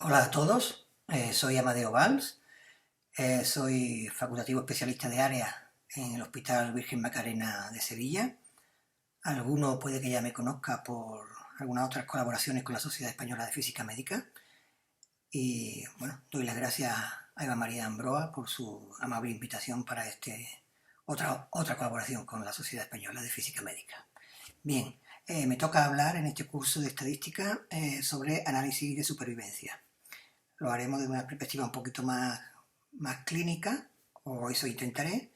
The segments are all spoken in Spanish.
Hola a todos, soy Amadeo Valls, soy facultativo especialista de área en el Hospital Virgen Macarena de Sevilla. Alguno puede que ya me conozca por algunas otras colaboraciones con la Sociedad Española de Física Médica. Y bueno, doy las gracias a Eva María Ambroa por su amable invitación para otra colaboración con la Sociedad Española de Física Médica. Bien, me toca hablar en este curso de estadística sobre análisis de supervivencia. Lo haremos desde una perspectiva un poquito más clínica, o eso intentaré,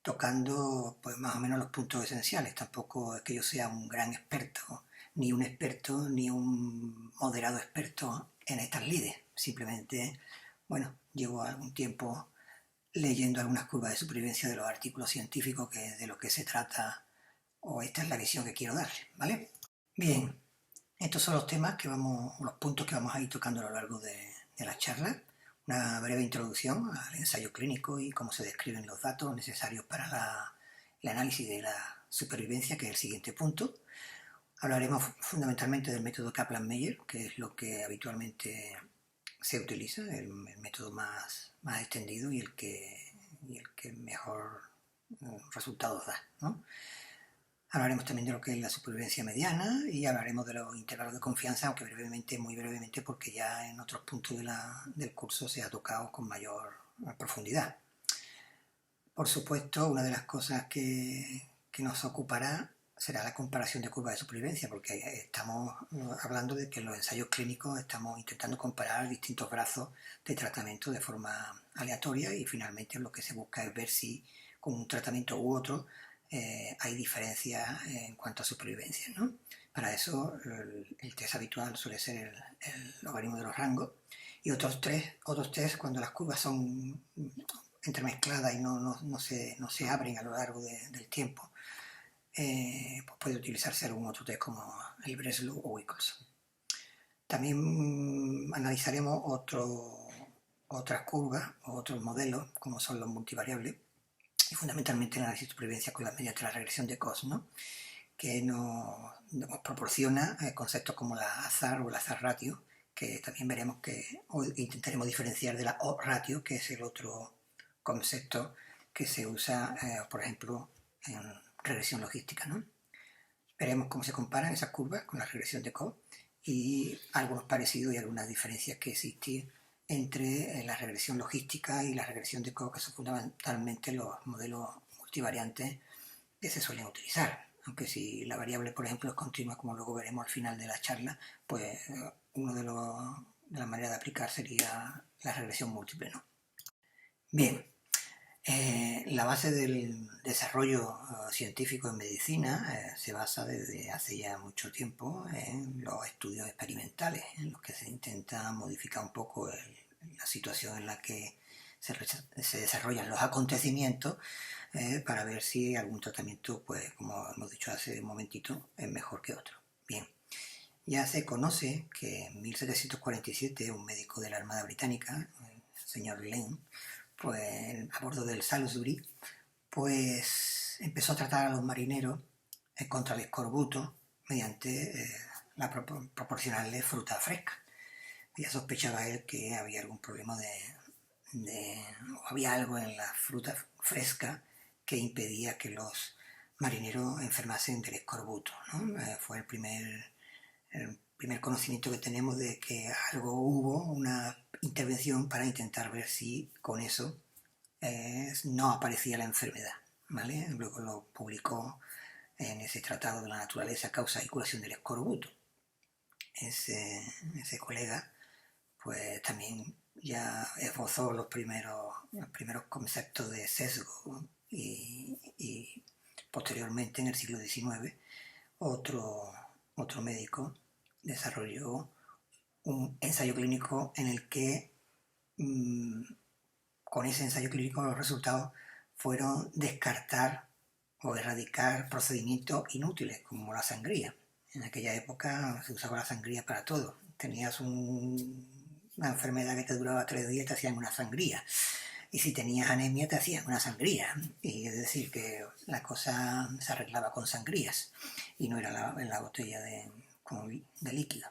tocando pues más o menos los puntos esenciales. Tampoco es que yo sea un gran experto, ni un moderado experto en estas lides. Simplemente, bueno, llevo algún tiempo leyendo algunas curvas de supervivencia de los artículos científicos de lo que se trata, o esta es la visión que quiero darle, ¿vale? Bien, estos son los temas los puntos que vamos a ir tocando a lo largo de la charla. Una breve introducción al ensayo clínico y cómo se describen los datos necesarios para el análisis de la supervivencia, que es el siguiente punto. Hablaremos fundamentalmente del método Kaplan-Meier, que es lo que habitualmente se utiliza, el método más extendido y el que mejor resultados da, ¿no? Hablaremos también de lo que es la supervivencia mediana y hablaremos de los intervalos de confianza, aunque brevemente, muy brevemente, porque ya en otros puntos del curso se ha tocado con mayor profundidad. Por supuesto, una de las cosas que nos ocupará será la comparación de curvas de supervivencia, porque estamos hablando de que en los ensayos clínicos estamos intentando comparar distintos brazos de tratamiento de forma aleatoria y finalmente lo que se busca es ver si con un tratamiento u otro hay diferencias en cuanto a supervivencia, ¿no? Para eso el test habitual suele ser el logaritmo de los rangos y otros test cuando las curvas son entremezcladas y no se abren a lo largo del tiempo, pues puede utilizarse algún otro test como el Breslow o Wilcoxon. También analizaremos otras curvas o otros modelos como son los multivariables y fundamentalmente el análisis de supervivencia mediante la regresión de Coase, ¿no? Que nos proporciona conceptos como la azar o el azar ratio, que también veremos o intentaremos diferenciar de la O-ratio, que es el otro concepto que se usa, por ejemplo, en regresión logística, ¿no? Veremos cómo se comparan esas curvas con la regresión de Coase y algunos parecidos y algunas diferencias que existen entre la regresión logística y la regresión de Coase, que son fundamentalmente los modelos multivariantes que se suelen utilizar. Aunque si la variable, por ejemplo, es continua, como luego veremos al final de la charla, pues una de las maneras de aplicar sería la regresión múltiple, ¿no? Bien, la base del desarrollo científico en medicina se basa desde hace ya mucho tiempo en los estudios experimentales, en los que se intenta modificar un poco la situación en la que se desarrollan los acontecimientos para ver si algún tratamiento, pues como hemos dicho hace un momentito, es mejor que otro. Bien, ya se conoce que en 1747 un médico de la Armada Británica, el señor Lane, pues a bordo del Salisbury, pues empezó a tratar a los marineros contra el escorbuto mediante proporcionarles fruta fresca. Ya sospechaba él que había algún problema o había algo en la fruta fresca que impedía que los marineros enfermasen del escorbuto, ¿no? Fue el primer conocimiento que tenemos de que hubo una intervención para intentar ver si con eso no aparecía la enfermedad, ¿vale? Luego lo publicó en ese tratado de la naturaleza, causa y curación del escorbuto. Ese colega pues también ya esbozó los primeros conceptos de sesgo y posteriormente en el siglo XIX otro médico desarrolló un ensayo clínico en el que con ese ensayo clínico los resultados fueron descartar o erradicar procedimientos inútiles como la sangría. En aquella época se usaba la sangría para todo. Tenías una enfermedad que te duraba 3 días, te hacían una sangría. Y si tenías anemia, te hacían una sangría. Y es decir, que la cosa se arreglaba con sangrías y no era en la botella de líquido.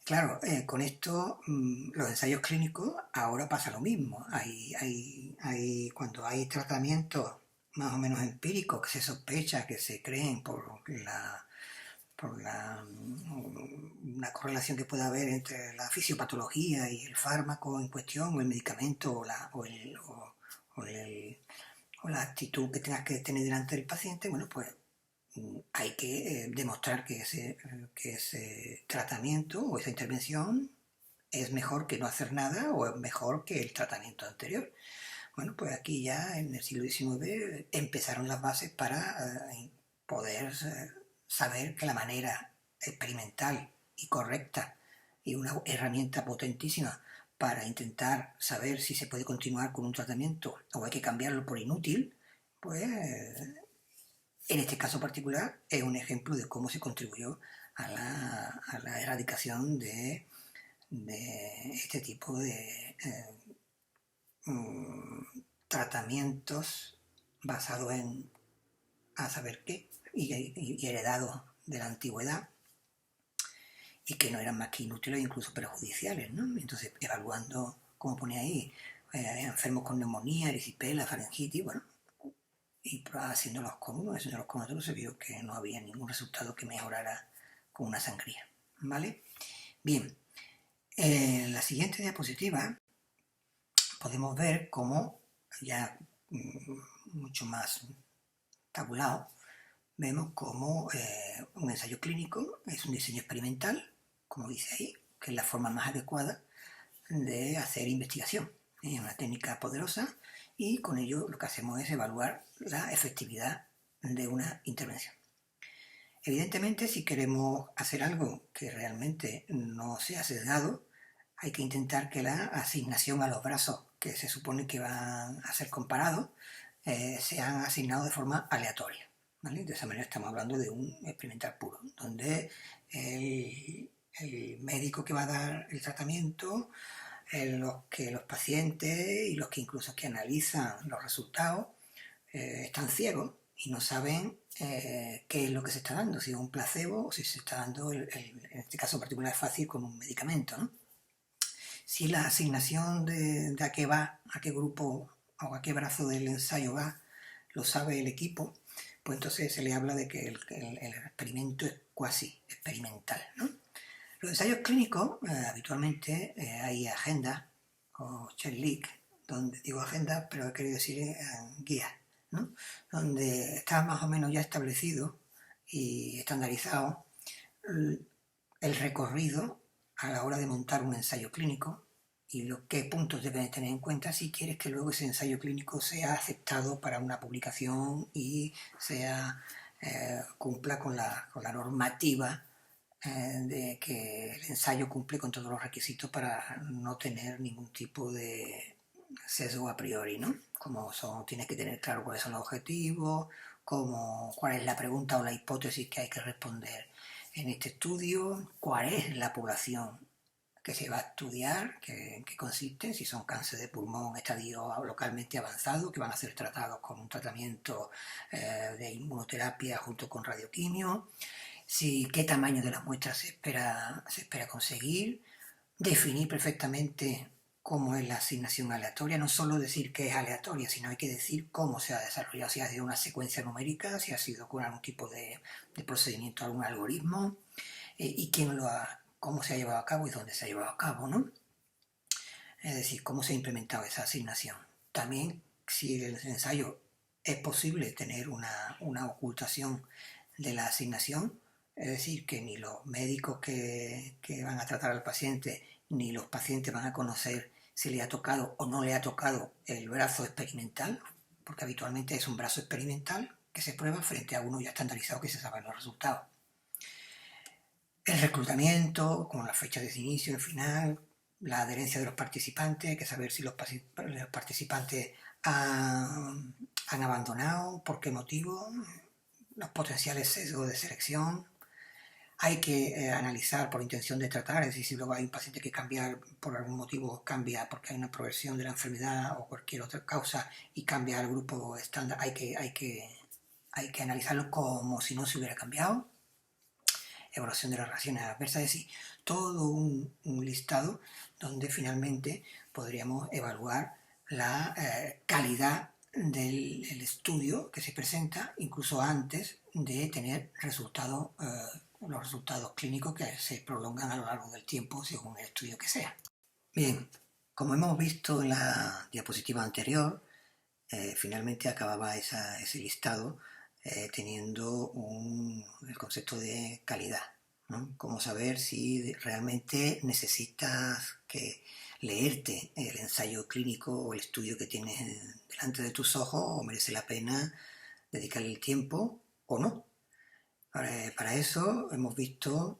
Claro, con esto, los ensayos clínicos ahora pasa lo mismo. Cuando hay tratamientos más o menos empíricos que se sospecha, que se creen una correlación que pueda haber entre la fisiopatología y el fármaco en cuestión, o el medicamento, o la actitud que tengas que tener delante del paciente, bueno, pues hay que demostrar que ese tratamiento o esa intervención es mejor que no hacer nada o es mejor que el tratamiento anterior. Bueno, pues aquí ya en el siglo XIX empezaron las bases para poder saber que la manera experimental y correcta y una herramienta potentísima para intentar saber si se puede continuar con un tratamiento o hay que cambiarlo por inútil, pues en este caso particular es un ejemplo de cómo se contribuyó a la erradicación de este tipo de tratamientos basados en a saber qué y heredados de la antigüedad y que no eran más que inútiles e incluso perjudiciales, ¿no? Entonces, evaluando, como pone ahí, enfermos con neumonía, erisipela, faringitis, bueno, y haciéndolos con uno, haciéndolos con otro, se vio que no había ningún resultado que mejorara con una sangría, ¿vale? Bien, en la siguiente diapositiva podemos ver cómo, ya mucho más tabulado, vemos cómo un ensayo clínico es un diseño experimental, como dice ahí, que es la forma más adecuada de hacer investigación. Es una técnica poderosa y con ello lo que hacemos es evaluar la efectividad de una intervención. Evidentemente, si queremos hacer algo que realmente no sea sesgado, hay que intentar que la asignación a los brazos que se supone que van a ser comparados sean asignados de forma aleatoria, ¿vale? De esa manera estamos hablando de un experimental puro, donde el médico que va a dar el tratamiento, los pacientes y los que incluso que analizan los resultados están ciegos y no saben qué es lo que se está dando, si es un placebo o si se está dando, en este caso particular es fácil, con un medicamento, ¿no? Si la asignación de a qué va, a qué grupo o a qué brazo del ensayo va, lo sabe el equipo, pues entonces se le habla de que el experimento es cuasi experimental, ¿no? Los ensayos clínicos, habitualmente hay agendas o checklist, donde digo agenda, pero he querido decir guías, ¿no? Donde está más o menos ya establecido y estandarizado el recorrido a la hora de montar un ensayo clínico y qué puntos deben tener en cuenta si quieres que luego ese ensayo clínico sea aceptado para una publicación y cumpla con la normativa de que el ensayo cumple con todos los requisitos para no tener ningún tipo de sesgo a priori, ¿no? Tienes que tener claro cuáles son los objetivos, cuál es la pregunta o la hipótesis que hay que responder en este estudio, cuál es la población que se va a estudiar, qué consiste, si son cáncer de pulmón, estadio localmente avanzado, que van a ser tratados con un tratamiento de inmunoterapia junto con radioquimio, qué tamaño de las muestras se espera conseguir, definir perfectamente cómo es la asignación aleatoria, no solo decir que es aleatoria, sino hay que decir cómo se ha desarrollado, si ha sido una secuencia numérica, si ha sido con algún tipo de procedimiento, algún algoritmo, y cómo se ha llevado a cabo y dónde se ha llevado a cabo, ¿no? Es decir, cómo se ha implementado esa asignación. También, si el ensayo es posible tener una ocultación de la asignación, es decir, que ni los médicos que van a tratar al paciente ni los pacientes van a conocer si le ha tocado o no le ha tocado el brazo experimental, porque habitualmente es un brazo experimental que se prueba frente a uno ya estandarizado que se saben los resultados. El reclutamiento, con las fechas de inicio y final, la adherencia de los participantes, hay que saber si los participantes han abandonado, por qué motivo, los potenciales sesgos de selección. Hay que analizar por intención de tratar, es decir, si luego hay un paciente que cambia por algún motivo, cambia porque hay una progresión de la enfermedad o cualquier otra causa y cambia al grupo estándar, hay que analizarlo como si no se hubiera cambiado. evaluación de las reacciones adversas, es decir, todo un listado donde finalmente podríamos evaluar la calidad del estudio que se presenta incluso antes de tener resultados, los resultados clínicos que se prolongan a lo largo del tiempo según el estudio que sea. Bien, como hemos visto en la diapositiva anterior, finalmente acababa ese listado teniendo el concepto de calidad, ¿no? Cómo saber si realmente necesitas leerte el ensayo clínico o el estudio que tienes delante de tus ojos o merece la pena dedicarle el tiempo o no. Para eso hemos visto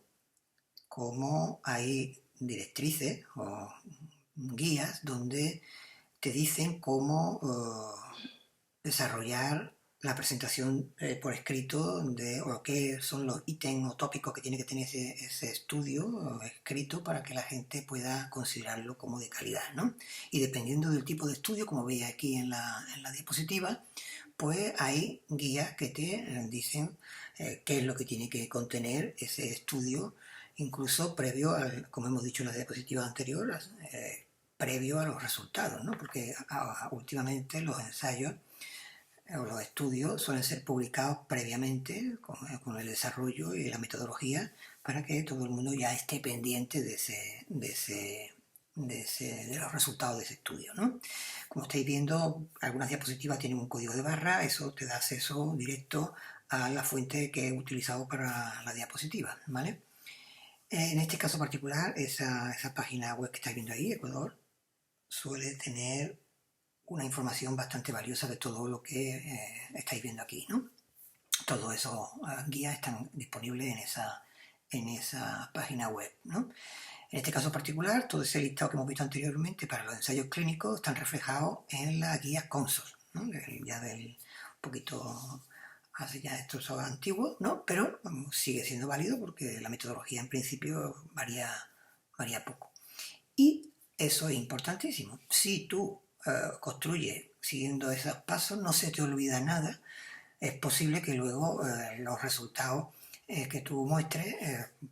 cómo hay directrices o guías donde te dicen cómo desarrollar la presentación por escrito o qué son los ítems o tópicos que tiene que tener ese estudio escrito para que la gente pueda considerarlo como de calidad, ¿no? Y dependiendo del tipo de estudio, como veis aquí en la diapositiva, pues hay guías que te dicen qué es lo que tiene que contener ese estudio, incluso previo, como hemos dicho en la diapositiva anterior, previo a los resultados, ¿no? Porque últimamente los ensayos o los estudios suelen ser publicados previamente con el desarrollo y la metodología para que todo el mundo ya esté pendiente de los resultados de ese estudio, ¿no? Como estáis viendo, algunas diapositivas tienen un código de barra, eso te da acceso directo a la fuente que he utilizado para la diapositiva, ¿vale? En este caso particular, esa página web que estáis viendo ahí, Ecuador, suele tener una información bastante valiosa de todo lo que estáis viendo aquí, ¿no? Todos esos guías están disponibles en esa página web, ¿no? En este caso particular, todo ese listado que hemos visto anteriormente para los ensayos clínicos están reflejados en la guía Consol, ¿no? Ya un poquito hace ya estos son antiguos, ¿no? Pero sigue siendo válido porque la metodología en principio varía poco. Y eso es importantísimo. Si tú construyes siguiendo esos pasos, no se te olvida nada. Es posible que luego los resultados que tú muestres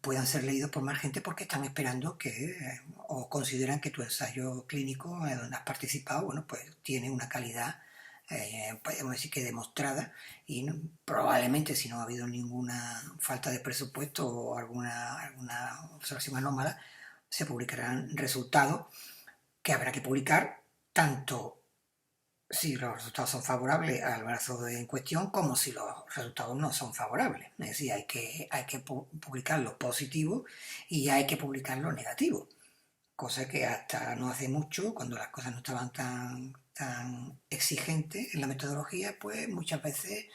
puedan ser leídos por más gente porque están esperando o consideran que tu ensayo clínico donde has participado, bueno, pues tiene una calidad, podemos decir que demostrada, y probablemente si no ha habido ninguna falta de presupuesto o alguna observación anómala, se publicarán resultados que habrá que publicar tanto si los resultados son favorables al brazo en cuestión como si los resultados no son favorables. Es decir, hay que publicar lo positivo y hay que publicar lo negativo. Cosa que hasta no hace mucho, cuando las cosas no estaban tan exigentes en la metodología, pues muchas veces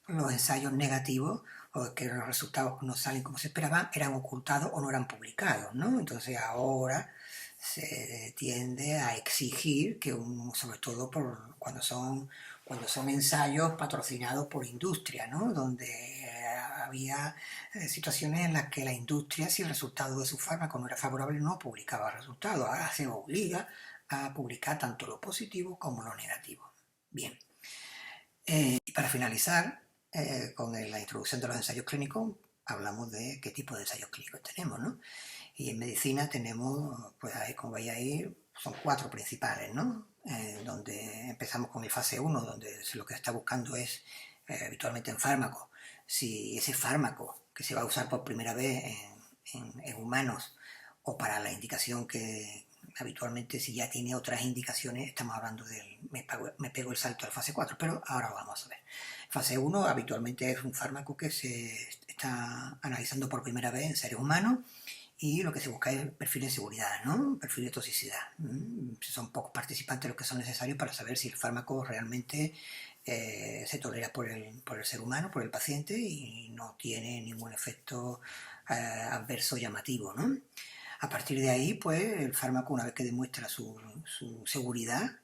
los ensayos negativos o que los resultados no salen como se esperaban eran ocultados o no eran publicados, ¿no? Entonces ahora se tiende a exigir que sobre todo cuando son ensayos patrocinados por industria, ¿no? Donde había situaciones en las que la industria, si el resultado de su fármaco no era favorable, no publicaba resultados. Ahora se obliga a publicar tanto lo positivo como lo negativo. Bien. Y para finalizar, con la introducción de los ensayos clínicos, hablamos de qué tipo de ensayos clínicos tenemos, ¿no? Y en medicina tenemos, pues ahí, como veis ahí, son 4 principales, ¿no? Donde empezamos con el fase 1, donde lo que se está buscando es, habitualmente en fármacos, si ese fármaco que se va a usar por primera vez en humanos o para la indicación que habitualmente si ya tiene otras indicaciones, estamos hablando del me pego el salto al fase 4, pero ahora lo vamos a ver. Fase 1 habitualmente es un fármaco que se está analizando por primera vez en seres humanos y lo que se busca es perfil de seguridad, ¿no? Perfil de toxicidad. Son pocos participantes los que son necesarios para saber si el fármaco realmente se tolera por el ser humano, por el paciente, y no tiene ningún efecto adverso llamativo, ¿no? A partir de ahí, pues el fármaco, una vez que demuestra su seguridad,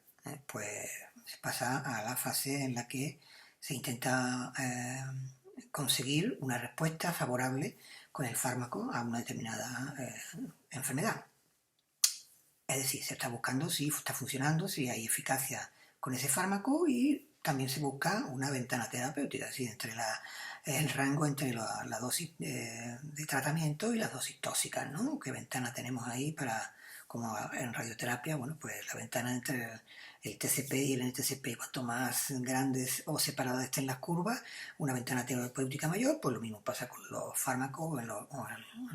pues se pasa a la fase en la que se intenta conseguir una respuesta favorable con el fármaco a una determinada enfermedad. Es decir, se está buscando si está funcionando, si hay eficacia con ese fármaco y también se busca una ventana terapéutica, es decir, entre el rango entre la dosis de tratamiento y las dosis tóxicas, ¿no? ¿Qué ventana tenemos ahí para, como en radioterapia? Bueno, pues la ventana entre el TCP y el NTCP, cuanto más grandes o separadas estén las curvas, una ventana terapéutica mayor, pues lo mismo pasa con los fármacos o en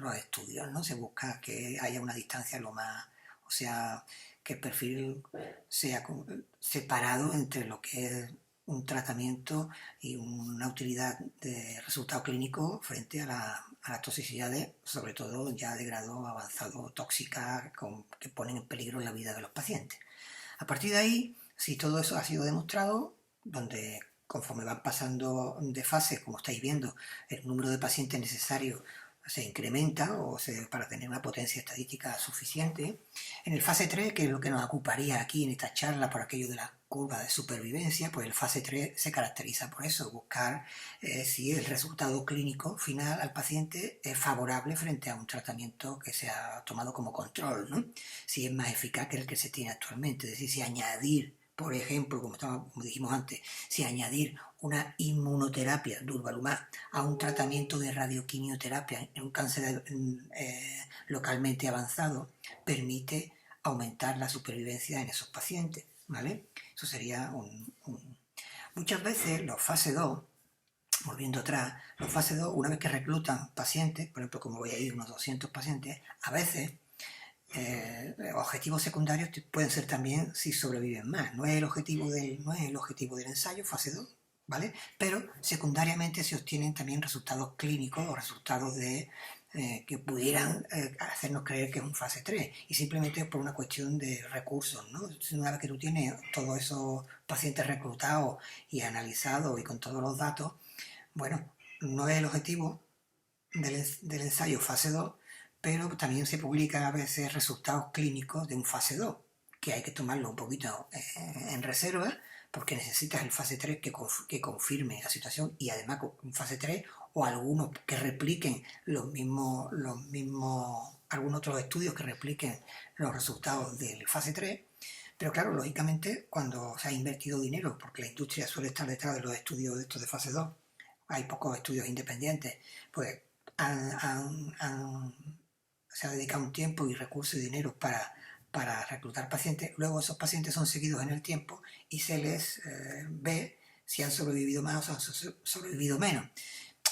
los estudios, ¿no? Se busca que haya una distancia lo más, o sea, que el perfil sea separado entre lo que es un tratamiento y una utilidad de resultado clínico frente a las toxicidades, sobre todo ya de grado avanzado tóxicas, que ponen en peligro la vida de los pacientes. A partir de ahí, si todo eso ha sido demostrado, donde conforme van pasando de fases, como estáis viendo, el número de pacientes necesarios se incrementa para tener una potencia estadística suficiente. En el fase 3, que es lo que nos ocuparía aquí en esta charla por aquello de la curva de supervivencia, pues el fase 3 se caracteriza por eso, buscar si el resultado clínico final al paciente es favorable frente a un tratamiento que se ha tomado como control, ¿no? Si es más eficaz que el que se tiene actualmente, es decir, si añadir, por ejemplo, como dijimos antes, si añadir una inmunoterapia, durvalumab, a un tratamiento de radioquimioterapia en un cáncer localmente avanzado, permite aumentar la supervivencia en esos pacientes, ¿vale? Eso sería Muchas veces los fase 2, volviendo atrás, los fase 2, una vez que reclutan pacientes, por ejemplo, como voy a ir unos 200 pacientes, a veces objetivos secundarios pueden ser también si sobreviven más. No es el objetivo del ensayo, fase 2, ¿vale? Pero secundariamente se obtienen también resultados clínicos o resultados que pudieran hacernos creer que es un fase 3 y simplemente por una cuestión de recursos, ¿no? Una vez que tú tienes todos esos pacientes reclutados y analizados y con todos los datos, bueno, no es el objetivo del ensayo fase 2, pero también se publican a veces resultados clínicos de un fase 2, que hay que tomarlo un poquito en reserva, porque necesitas el fase 3 que confirme la situación y además un fase 3 o algunos que repliquen algunos otros estudios que repliquen los resultados del fase 3. Pero claro, lógicamente, cuando se ha invertido dinero, porque la industria suele estar detrás de los estudios de estos de fase 2, hay pocos estudios independientes, pues se ha dedicado un tiempo y recursos y dinero para reclutar pacientes. Luego esos pacientes son seguidos en el tiempo y se les ve si han sobrevivido más o han sobrevivido menos.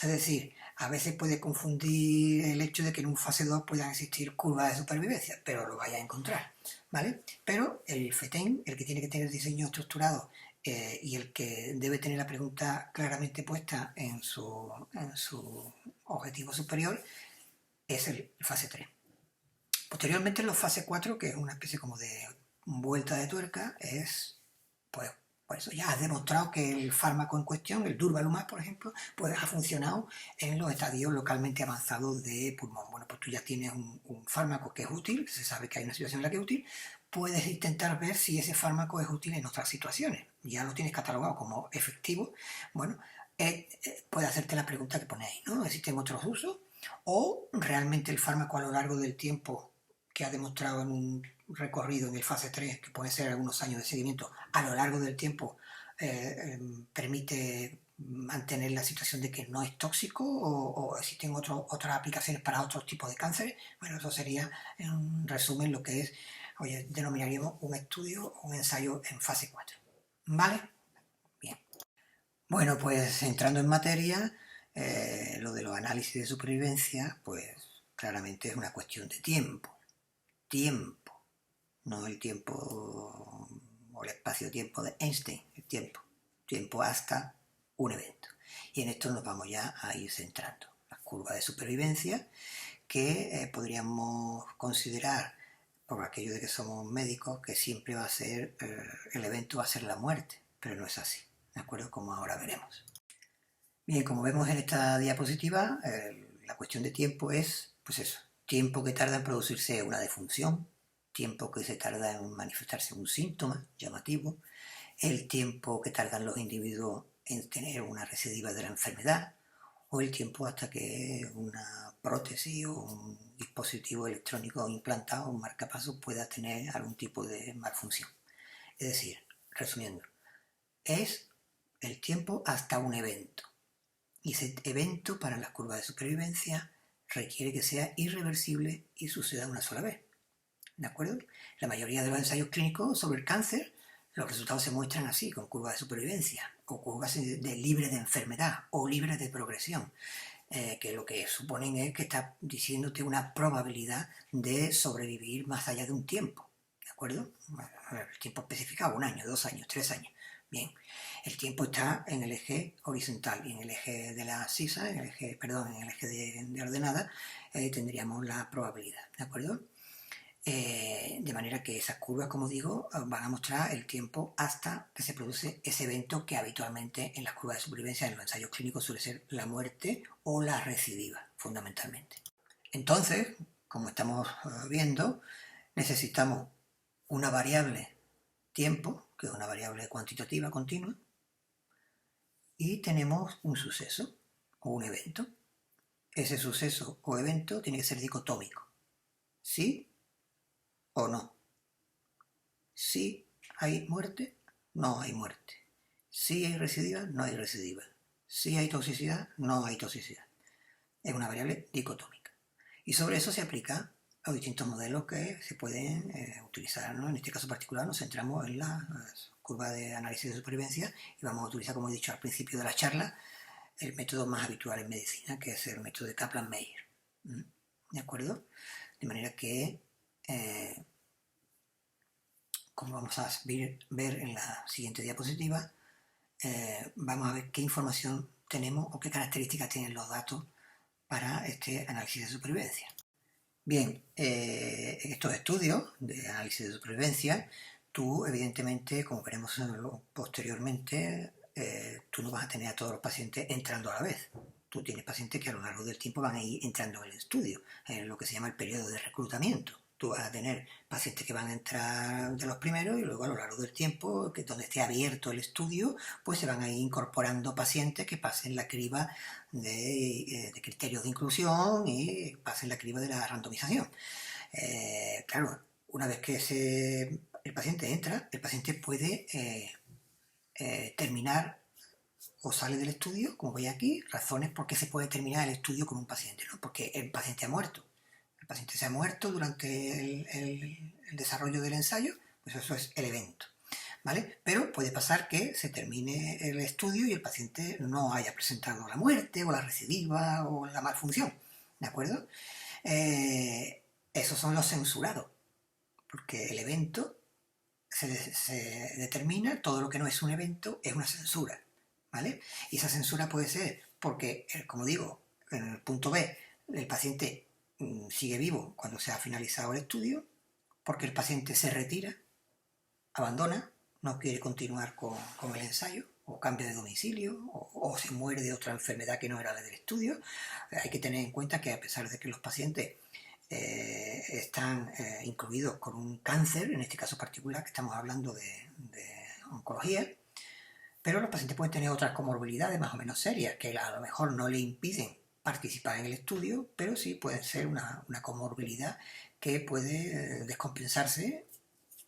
Es decir, a veces puede confundir el hecho de que en un fase 2 puedan existir curvas de supervivencia, pero lo vaya a encontrar, ¿vale? Pero el FETEN, el que tiene que tener diseño estructurado y el que debe tener la pregunta claramente puesta en su objetivo superior, es el fase 3. Posteriormente en los fase 4, que es una especie como de vuelta de tuerca, pues por eso ya has demostrado que el fármaco en cuestión, el durvalumab, por ejemplo, pues ha funcionado en los estadios localmente avanzados de pulmón. Bueno, pues tú ya tienes un fármaco que es útil, se sabe que hay una situación en la que es útil, puedes intentar ver si ese fármaco es útil en otras situaciones. Ya lo tienes catalogado como efectivo. Bueno, puede hacerte la pregunta que ponéis, ¿no? ¿Existen otros usos? ¿O realmente el fármaco a lo largo del tiempo que ha demostrado en un recorrido en el fase 3, que puede ser algunos años de seguimiento, a lo largo del tiempo permite mantener la situación de que no es tóxico o existen otras aplicaciones para otros tipos de cánceres? Bueno, eso sería en resumen lo que denominaríamos un estudio o un ensayo en fase 4. ¿Vale? Bien. Bueno, pues entrando en materia, lo de los análisis de supervivencia, pues claramente es una cuestión de tiempo. Tiempo, no el tiempo o el espacio-tiempo de Einstein, el tiempo hasta un evento. Y en esto nos vamos ya a ir centrando. Las curvas de supervivencia que podríamos considerar, por aquello de que somos médicos, que siempre va a ser, el evento va a ser la muerte, pero no es así, ¿de acuerdo? Como ahora veremos. Bien, como vemos en esta diapositiva, la cuestión de tiempo es, pues eso, tiempo que tarda en producirse una defunción, tiempo que se tarda en manifestarse un síntoma llamativo, el tiempo que tardan los individuos en tener una recidiva de la enfermedad, o el tiempo hasta que una prótesis o un dispositivo electrónico implantado, un marcapasos, pueda tener algún tipo de malfunción. Es decir, resumiendo, es el tiempo hasta un evento. Y ese evento para las curvas de supervivencia requiere que sea irreversible y suceda una sola vez. ¿De acuerdo? La mayoría de los ensayos clínicos sobre el cáncer, los resultados se muestran así, con curvas de supervivencia, o curvas de libres de enfermedad, o libres de progresión, que lo que suponen es que está diciéndote una probabilidad de sobrevivir más allá de un tiempo. ¿De acuerdo? El tiempo especificado, 1 año, 2 años, 3 años. Bien, el tiempo está en el eje horizontal y en el eje de la sisa, en el eje de ordenada, tendríamos la probabilidad, ¿de acuerdo? De manera que esas curvas, como digo, van a mostrar el tiempo hasta que se produce ese evento que habitualmente en las curvas de supervivencia, en los ensayos clínicos, suele ser la muerte o la recidiva, fundamentalmente. Entonces, como estamos viendo, necesitamos una variable tiempo, que es una variable cuantitativa continua, y tenemos un suceso o un evento. Ese suceso o evento tiene que ser dicotómico, ¿sí o no? Si hay muerte, no hay muerte. Si hay recidiva, no hay recidiva. Si hay toxicidad, no hay toxicidad. Es una variable dicotómica. Y sobre eso se aplica a los distintos modelos que se pueden utilizar, ¿no? En este caso particular nos centramos en la curva de análisis de supervivencia y vamos a utilizar, como he dicho al principio de la charla, el método más habitual en medicina, que es el método de Kaplan-Meier. ¿De acuerdo? De manera que como vamos a ver en la siguiente diapositiva, vamos a ver qué información tenemos o qué características tienen los datos para este análisis de supervivencia. Bien, en estos estudios de análisis de supervivencia, tú evidentemente, como veremos posteriormente, tú no vas a tener a todos los pacientes entrando a la vez. Tú tienes pacientes que a lo largo del tiempo van a ir entrando en el estudio, en lo que se llama el periodo de reclutamiento. Tú vas a tener pacientes que van a entrar de los primeros y luego a lo largo del tiempo, que donde esté abierto el estudio, pues se van a ir incorporando pacientes que pasen la criba de criterios de inclusión y pasen la criba de la randomización. Claro, una vez que el paciente entra, el paciente puede terminar o sale del estudio, como veis aquí, razones por qué se puede terminar el estudio con un paciente, ¿no? Porque el paciente ha muerto. El paciente se ha muerto durante el desarrollo del ensayo, pues eso es el evento, ¿vale? Pero puede pasar que se termine el estudio y el paciente no haya presentado la muerte o la recidiva o la malfunción, ¿de acuerdo? Esos son los censurados, porque el evento se determina, todo lo que no es un evento es una censura, ¿vale? Y esa censura puede ser porque, como digo, en el punto B, el paciente sigue vivo cuando se ha finalizado el estudio, porque el paciente se retira, abandona, no quiere continuar con el ensayo, o cambia de domicilio, o se muere de otra enfermedad que no era la del estudio. Hay que tener en cuenta que a pesar de que los pacientes están incluidos con un cáncer, en este caso particular que estamos hablando de oncología, pero los pacientes pueden tener otras comorbilidades más o menos serias que a lo mejor no le impiden participar en el estudio, pero sí puede ser una comorbilidad que puede descompensarse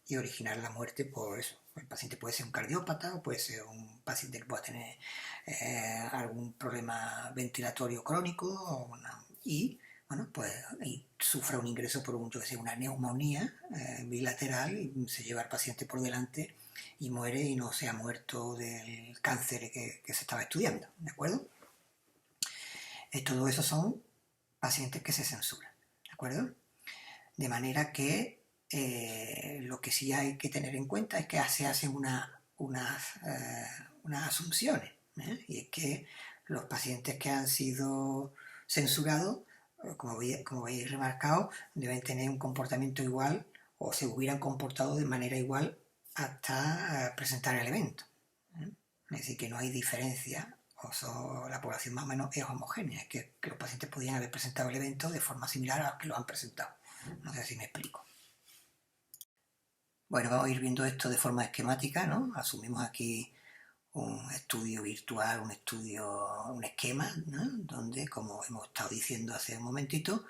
y originar la muerte por eso. El paciente puede ser un cardiópata o puede ser un paciente que pueda tener algún problema ventilatorio crónico y bueno, pues y sufra un ingreso por una neumonía bilateral y se lleva al paciente por delante y muere y no se ha muerto del cáncer que se estaba estudiando, ¿de acuerdo? Todo eso son pacientes que se censuran, ¿de acuerdo? De manera que lo que sí hay que tener en cuenta es que se hacen unas asunciones, y es que los pacientes que han sido censurados, como habéis remarcado, deben tener un comportamiento igual o se hubieran comportado de manera igual hasta presentar el evento. Es decir, que no hay diferencia, la población más o menos es homogénea, es que los pacientes podían haber presentado el evento de forma similar a los que lo han presentado. No sé si me explico. Bueno, vamos a ir viendo esto de forma esquemática, ¿no? Asumimos aquí un estudio virtual, un esquema, ¿no? Donde, como hemos estado diciendo hace un momentito,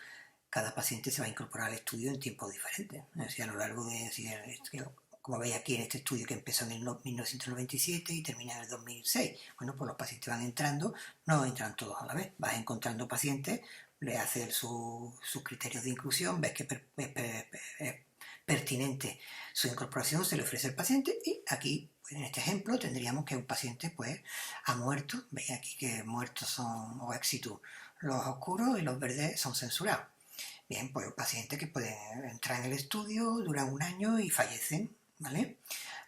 cada paciente se va a incorporar al estudio en tiempos diferentes. Es decir, a lo largo de, como veis aquí en este estudio que empezó en el 1997 y termina en el 2006. Bueno, pues los pacientes van entrando, no entran todos a la vez, vas encontrando pacientes, le haces sus criterios de inclusión, ves que es pertinente su incorporación, se le ofrece al paciente y aquí, pues en este ejemplo, tendríamos que un paciente pues ha muerto, veis aquí que muertos son o ex situ los oscuros y los verdes son censurados. Bien, pues pacientes que pueden entrar en el estudio, duran un año y fallecen, ¿vale?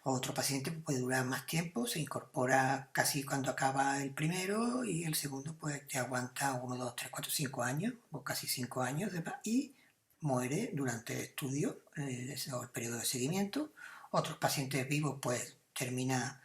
Otro paciente puede durar más tiempo, se incorpora casi cuando acaba el primero y el segundo pues te aguanta 1, 2, 3, 4, 5 años o casi 5 años y muere durante el estudio o el periodo de seguimiento. Otros pacientes vivos pues termina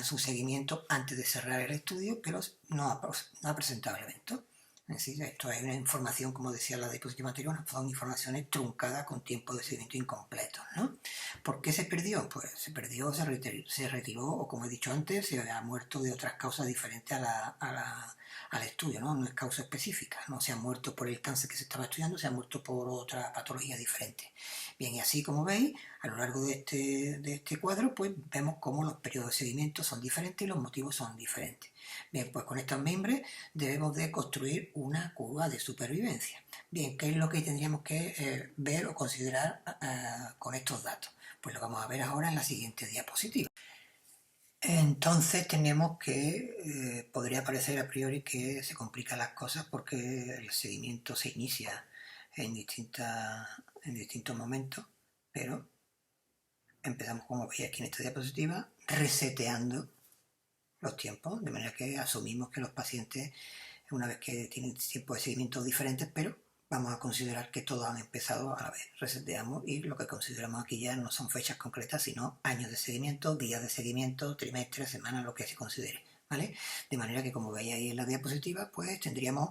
su seguimiento antes de cerrar el estudio, pero no ha presentado el evento. Es decir, esto es una información, como decía la diapositiva anterior, son informaciones truncadas con tiempo de seguimiento incompleto, ¿no? ¿Por qué se perdió? Pues se perdió, se retiró o como he dicho antes, se ha muerto de otras causas diferentes al estudio, ¿no? No es causa específica, no se ha muerto por el cáncer que se estaba estudiando, se ha muerto por otra patología diferente. Bien, y así como veis, a lo largo de este cuadro, pues vemos cómo los periodos de seguimiento son diferentes y los motivos son diferentes. Bien, pues con estos miembros debemos de construir una curva de supervivencia. Bien, ¿qué es lo que tendríamos que ver o considerar con estos datos? Pues lo vamos a ver ahora en la siguiente diapositiva. Entonces tenemos que, podría parecer a priori que se complican las cosas porque el seguimiento se inicia en distintos momentos, pero empezamos, como veis aquí en esta diapositiva, reseteando los tiempos, de manera que asumimos que los pacientes, una vez que tienen tiempos de seguimiento diferentes, pero vamos a considerar que todos han empezado a la vez. Reseteamos y lo que consideramos aquí ya no son fechas concretas, sino años de seguimiento, días de seguimiento, trimestres, semanas, lo que se considere, ¿vale? De manera que, como veis ahí en la diapositiva, pues tendríamos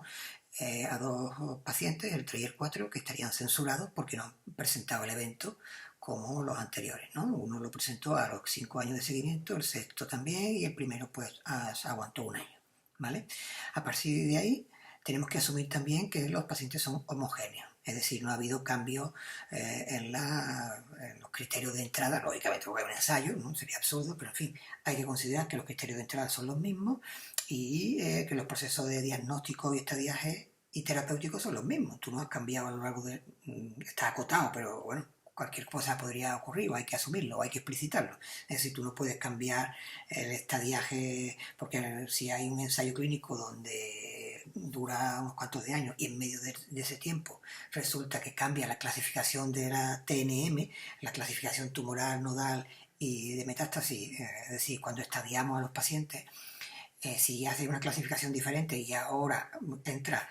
a dos pacientes, el 3 y el 4, que estarían censurados porque no han presentado el evento como los anteriores, ¿no? Uno lo presentó a los 5 años de seguimiento, el sexto también y el primero pues aguantó un año, ¿vale? A partir de ahí tenemos que asumir también que los pacientes son homogéneos, es decir, no ha habido cambio en los criterios de entrada, lógicamente porque hay un ensayo, ¿no? Sería absurdo, pero en fin, hay que considerar que los criterios de entrada son los mismos y que los procesos de diagnóstico y estadiaje y terapéuticos son los mismos. Tú no has cambiado a lo largo de... está acotado, pero bueno, cualquier cosa podría ocurrir o hay que asumirlo o hay que explicitarlo. Es decir, tú no puedes cambiar el estadiaje porque si hay un ensayo clínico donde dura unos cuantos de años y en medio de ese tiempo resulta que cambia la clasificación de la TNM, la clasificación tumoral, nodal y de metástasis, es decir, cuando estadiamos a los pacientes, si hace una clasificación diferente y ahora entra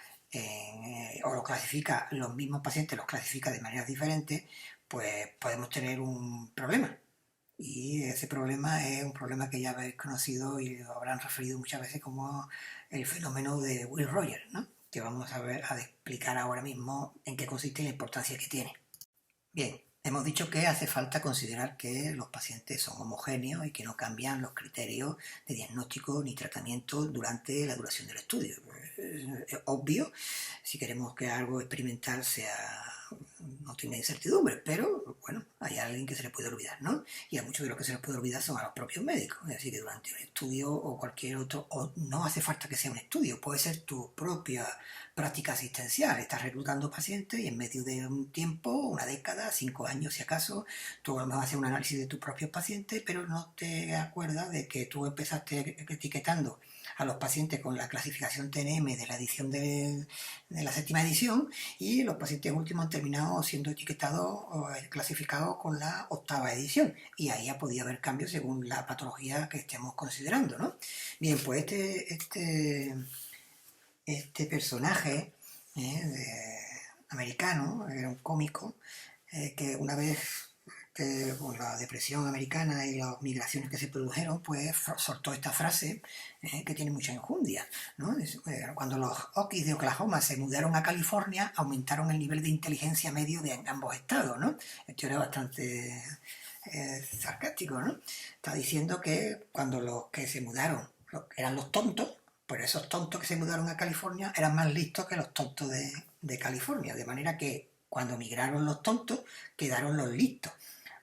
o lo clasifica, los mismos pacientes los clasifica de maneras diferentes, pues podemos tener un problema. Y ese problema es un problema que ya habéis conocido y lo habrán referido muchas veces como el fenómeno de Will Rogers, ¿no? Que vamos a explicar ahora mismo en qué consiste y la importancia que tiene. Bien, hemos dicho que hace falta considerar que los pacientes son homogéneos y que no cambian los criterios de diagnóstico ni tratamiento durante la duración del estudio. Es obvio, si queremos que algo experimental no tiene incertidumbre, pero bueno, hay alguien que se le puede olvidar, ¿no? Y a muchos de los que se les puede olvidar son a los propios médicos. Es decir, que durante un estudio o cualquier otro, o no hace falta que sea un estudio, puede ser tu propia práctica asistencial. Estás reclutando pacientes y en medio de un tiempo, una década, 5 años si acaso, tú a lo mejor haces un análisis de tus propios pacientes, pero no te acuerdas de que tú empezaste etiquetando a los pacientes con la clasificación TNM de la edición de la séptima edición y los pacientes últimos han terminado siendo etiquetados o clasificados con la octava edición y ahí ya podía haber cambios según la patología que estemos considerando, ¿no? Bien, pues este personaje americano era un cómico que una vez con la depresión americana y las migraciones que se produjeron, pues soltó esta frase que tiene mucha enjundia, ¿no? Cuando los Okies de Oklahoma se mudaron a California, aumentaron el nivel de inteligencia medio de ambos estados, ¿no? Esto era bastante sarcástico, ¿no? Está diciendo que cuando los que se mudaron eran los tontos, pues esos tontos que se mudaron a California eran más listos que los tontos de California, de manera que cuando migraron los tontos quedaron los listos.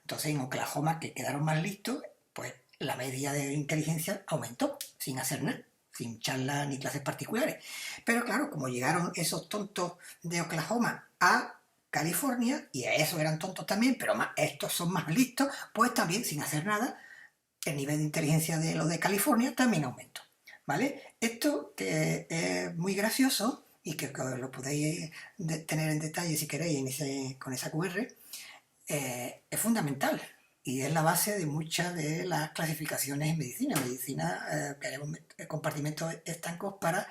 Entonces en Oklahoma, que quedaron más listos, pues la media de inteligencia aumentó sin hacer nada, sin charlas ni clases particulares. Pero claro, como llegaron esos tontos de Oklahoma a California, y a esos eran tontos también, pero estos son más listos, pues también sin hacer nada, el nivel de inteligencia de los de California también aumentó. ¿Vale? Esto que es muy gracioso y que lo podéis tener en detalle si queréis con esa QR, es fundamental y es la base de muchas de las clasificaciones en medicina. En medicina tenemos compartimentos estancos para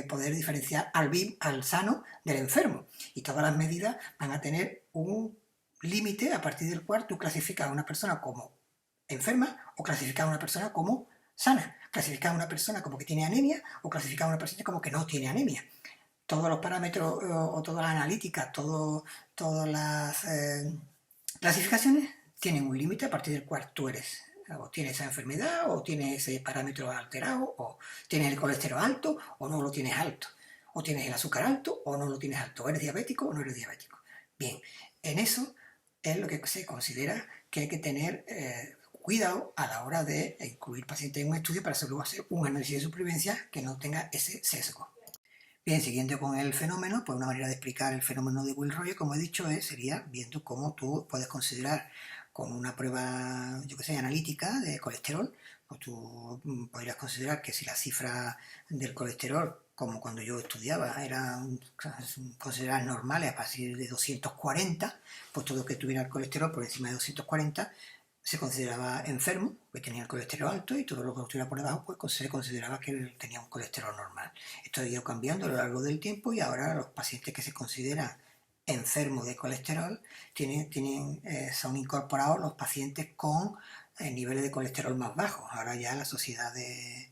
poder diferenciar al sano del enfermo, y todas las medidas van a tener un límite a partir del cual tú clasificas a una persona como enferma o clasificas a una persona como sana, clasificas a una persona como que tiene anemia o clasificas a una persona como que no tiene anemia. Todos los parámetros o todas las analíticas, todas las clasificaciones tienen un límite a partir del cual tú eres, o tienes esa enfermedad, o tienes ese parámetro alterado, o tienes el colesterol alto, o no lo tienes alto, o tienes el azúcar alto, o no lo tienes alto, o eres diabético, o no eres diabético. Bien, en eso es lo que se considera que hay que tener cuidado a la hora de incluir pacientes en un estudio para luego hacer un análisis de supervivencia que no tenga ese sesgo. Bien, siguiendo con el fenómeno, pues una manera de explicar el fenómeno de Will-Rogers, como he dicho, sería viendo cómo tú puedes considerar con una prueba, yo que sé, analítica de colesterol, pues tú podrías considerar que si la cifra del colesterol, como cuando yo estudiaba, eran consideradas normales a partir de 240, pues todo lo que tuviera el colesterol por encima de 240 se consideraba enfermo, que tenía el colesterol alto, y todo lo que estuviera por debajo pues se consideraba que tenía un colesterol normal. Esto ha ido cambiando a lo largo del tiempo, y ahora los pacientes que se consideran enfermos de colesterol son incorporados los pacientes con niveles de colesterol más bajos. Ahora ya la sociedad de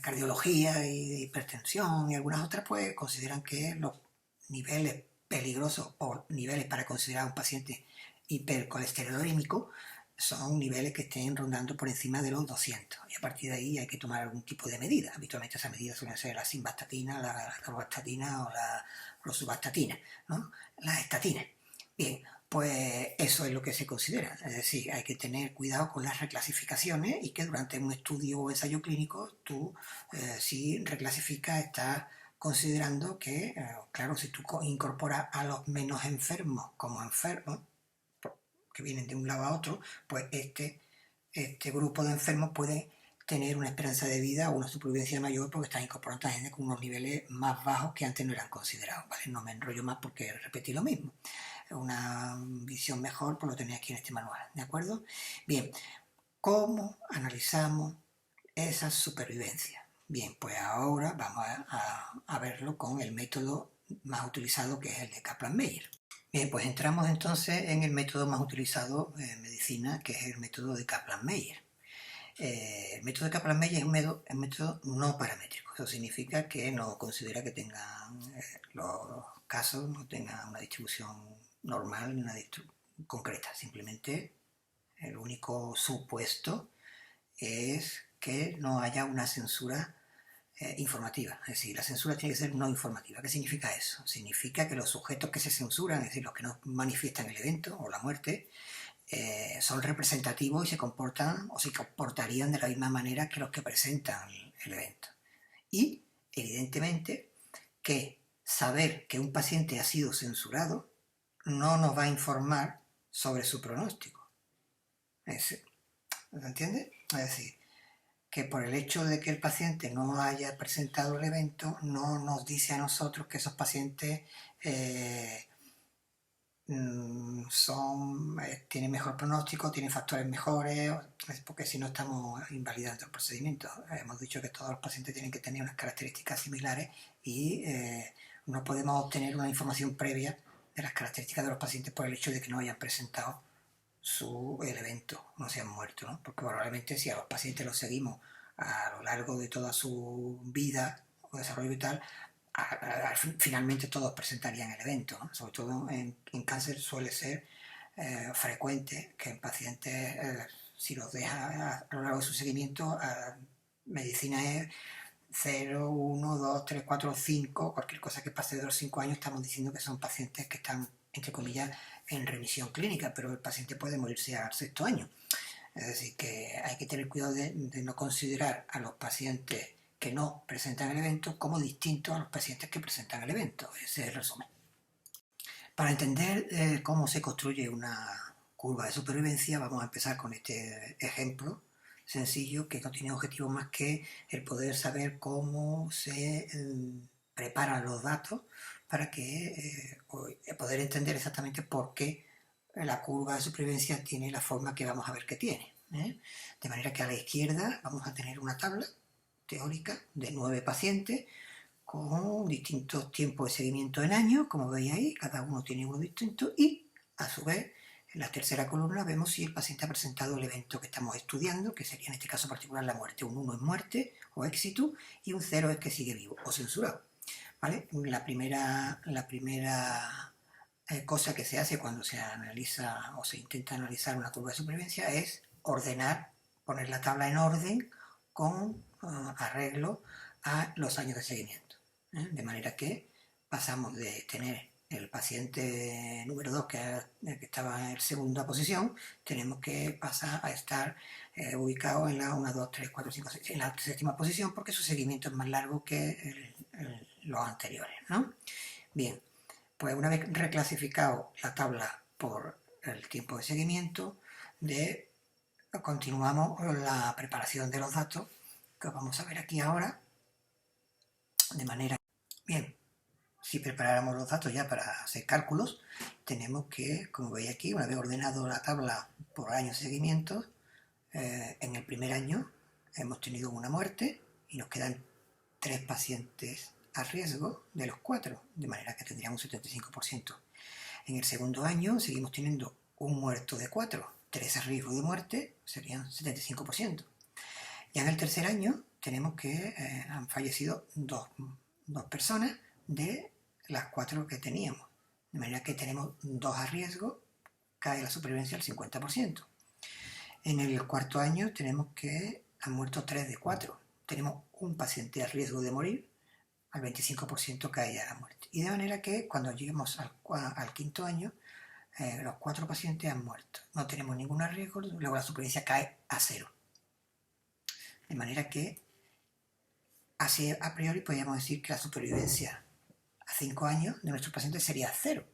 cardiología y de hipertensión y algunas otras pues consideran que los niveles peligrosos o niveles para considerar a un paciente hipercolesterolémico son niveles que estén rondando por encima de los 200, y a partir de ahí hay que tomar algún tipo de medida. Habitualmente esas medidas suelen ser la simvastatina, la atorvastatina o la rosuvastatina, ¿no? Las estatinas. Bien, pues eso es lo que se considera, es decir, hay que tener cuidado con las reclasificaciones, y que durante un estudio o ensayo clínico tú si reclasificas estás considerando que, claro, si tú incorporas a los menos enfermos como enfermos, que vienen de un lado a otro, pues este grupo de enfermos puede tener una esperanza de vida o una supervivencia mayor porque están incorporando a gente con unos niveles más bajos que antes no eran considerados. ¿Vale? No me enrollo más porque repetí lo mismo. Una visión mejor pues lo tenéis aquí en este manual, ¿de acuerdo? Bien, ¿cómo analizamos esa supervivencia? Bien, pues ahora vamos a verlo con el método más utilizado, que es el de Kaplan-Meier. Bien, pues entramos entonces en el método más utilizado en medicina, que es el método de Kaplan-Meier. El método de Kaplan-Meier es un método no paramétrico. Eso significa que no considera que tengan los casos, no tengan una distribución normal ni una concreta. Simplemente el único supuesto es que no haya una censura informativa. Es decir, la censura tiene que ser no informativa. ¿Qué significa eso? Significa que los sujetos que se censuran, es decir, los que no manifiestan el evento o la muerte, son representativos y se comportan o se comportarían de la misma manera que los que presentan el evento. Y, evidentemente, que saber que un paciente ha sido censurado no nos va a informar sobre su pronóstico. ¿Se entiende? Es decir, que por el hecho de que el paciente no haya presentado el evento, no nos dice a nosotros que esos pacientes tienen mejor pronóstico, tienen factores mejores, porque si no estamos invalidando el procedimiento. Hemos dicho que todos los pacientes tienen que tener unas características similares, y no podemos obtener una información previa de las características de los pacientes por el hecho de que no hayan presentado el evento, no se han muerto, ¿no? Porque probablemente si a los pacientes los seguimos a lo largo de toda su vida o desarrollo vital, finalmente todos presentarían el evento, ¿no? Sobre todo en cáncer suele ser frecuente que en pacientes, si los deja a lo largo de su seguimiento, medicina es 0, 1, 2, 3, 4, 5, cualquier cosa que pase de los 5 años, estamos diciendo que son pacientes que están, entre comillas, en remisión clínica, pero el paciente puede morirse al 6.º año. Es decir, que hay que tener cuidado de no considerar a los pacientes que no presentan el evento como distintos a los pacientes que presentan el evento. Ese es el resumen. Para entender cómo se construye una curva de supervivencia, vamos a empezar con este ejemplo sencillo que no tiene objetivo más que el poder saber cómo se preparan los datos para que poder entender exactamente por qué la curva de supervivencia tiene la forma que vamos a ver que tiene. De manera que a la izquierda vamos a tener una tabla teórica de 9 pacientes con distintos tiempos de seguimiento en años, como veis ahí, cada uno tiene uno distinto, y a su vez en la tercera columna vemos si el paciente ha presentado el evento que estamos estudiando, que sería en este caso particular la muerte. Un 1 es muerte o éxito y un 0 es que sigue vivo o censurado. ¿Vale? La primera cosa que se hace cuando se analiza o se intenta analizar una curva de supervivencia es ordenar, poner la tabla en orden con arreglo a los años de seguimiento. De manera que pasamos de tener el paciente número 2 que estaba en segunda posición, tenemos que pasar a estar ubicado en la 1, 2, 3, 4, 5, 6, en la 7ª posición, porque su seguimiento es más largo que los anteriores, ¿no? Bien, pues una vez reclasificado la tabla por el tiempo de seguimiento, continuamos la preparación de los datos que vamos a ver aquí ahora, de manera... Bien, si preparáramos los datos ya para hacer cálculos, tenemos que, como veis aquí, una vez ordenado la tabla por años de seguimiento, en el primer año hemos tenido una muerte y nos quedan 3 pacientes a riesgo de los 4, de manera que tendríamos un 75%. En el segundo año seguimos teniendo un muerto de 4, 3 a riesgo de muerte, serían 75%. Ya en el tercer año tenemos que han fallecido dos personas de las 4 que teníamos, de manera que tenemos 2 a riesgo, cae la supervivencia al 50%. En el cuarto año tenemos que han muerto 3 de 4, tenemos un paciente a riesgo de morir, al 25% cae ya la muerte. Y de manera que cuando lleguemos al quinto año, los 4 pacientes han muerto, no tenemos ningún riesgo, luego la supervivencia cae a 0. De manera que así a priori podríamos decir que la supervivencia a 5 años de nuestros pacientes sería 0.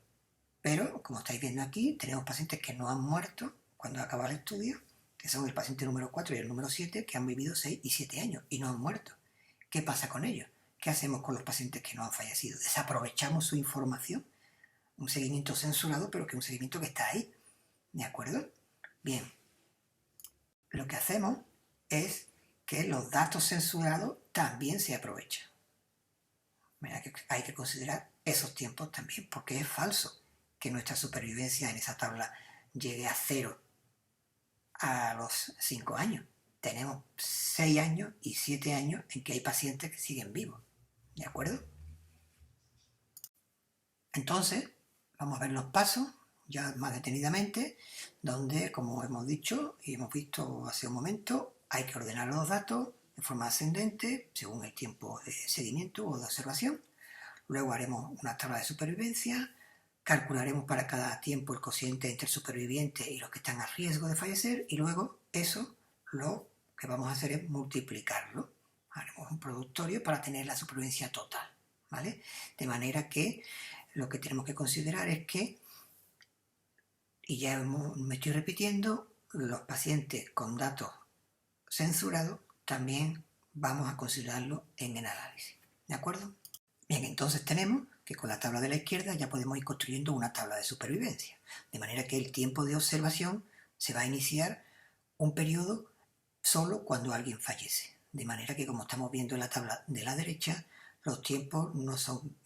Pero, como estáis viendo aquí, tenemos pacientes que no han muerto cuando acaba el estudio, que son el paciente número 4 y el número 7, que han vivido 6 y 7 años y no han muerto. ¿Qué pasa con ellos? ¿Qué hacemos con los pacientes que no han fallecido? ¿Desaprovechamos su información? Un seguimiento censurado, pero que es un seguimiento que está ahí. ¿De acuerdo? Bien. Lo que hacemos es que los datos censurados también se aprovechan. Mira que hay que considerar esos tiempos también, porque es falso que nuestra supervivencia en esa tabla llegue a 0 a los 5 años. Tenemos 6 años y 7 años en que hay pacientes que siguen vivos. ¿De acuerdo? Entonces, vamos a ver los pasos ya más detenidamente, donde, como hemos dicho y hemos visto hace un momento, hay que ordenar los datos de forma ascendente según el tiempo de seguimiento o de observación. Luego haremos una tabla de supervivencia, calcularemos para cada tiempo el cociente entre el superviviente y los que están a riesgo de fallecer, y luego eso lo que vamos a hacer es multiplicarlo. Haremos un productorio para tener la supervivencia total, ¿vale? De manera que lo que tenemos que considerar es que, y ya me estoy repitiendo, los pacientes con datos censurados también vamos a considerarlo en el análisis, ¿de acuerdo? Bien, entonces tenemos que con la tabla de la izquierda ya podemos ir construyendo una tabla de supervivencia, de manera que el tiempo de observación se va a iniciar un periodo solo cuando alguien fallece, de manera que, como estamos viendo en la tabla de la derecha, los tiempos no son,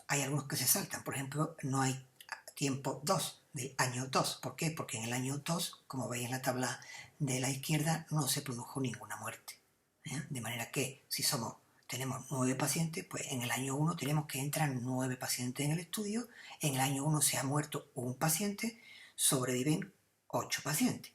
hay algunos que se saltan. Por ejemplo, no hay tiempo 2 del año 2. ¿Por qué? Porque en el año 2, como veis en la tabla de la izquierda, no se produjo ninguna muerte. De manera que si tenemos 9 pacientes, pues en el año 1 tenemos que entran 9 pacientes en el estudio, en el año 1 se ha muerto un paciente, sobreviven 8 pacientes.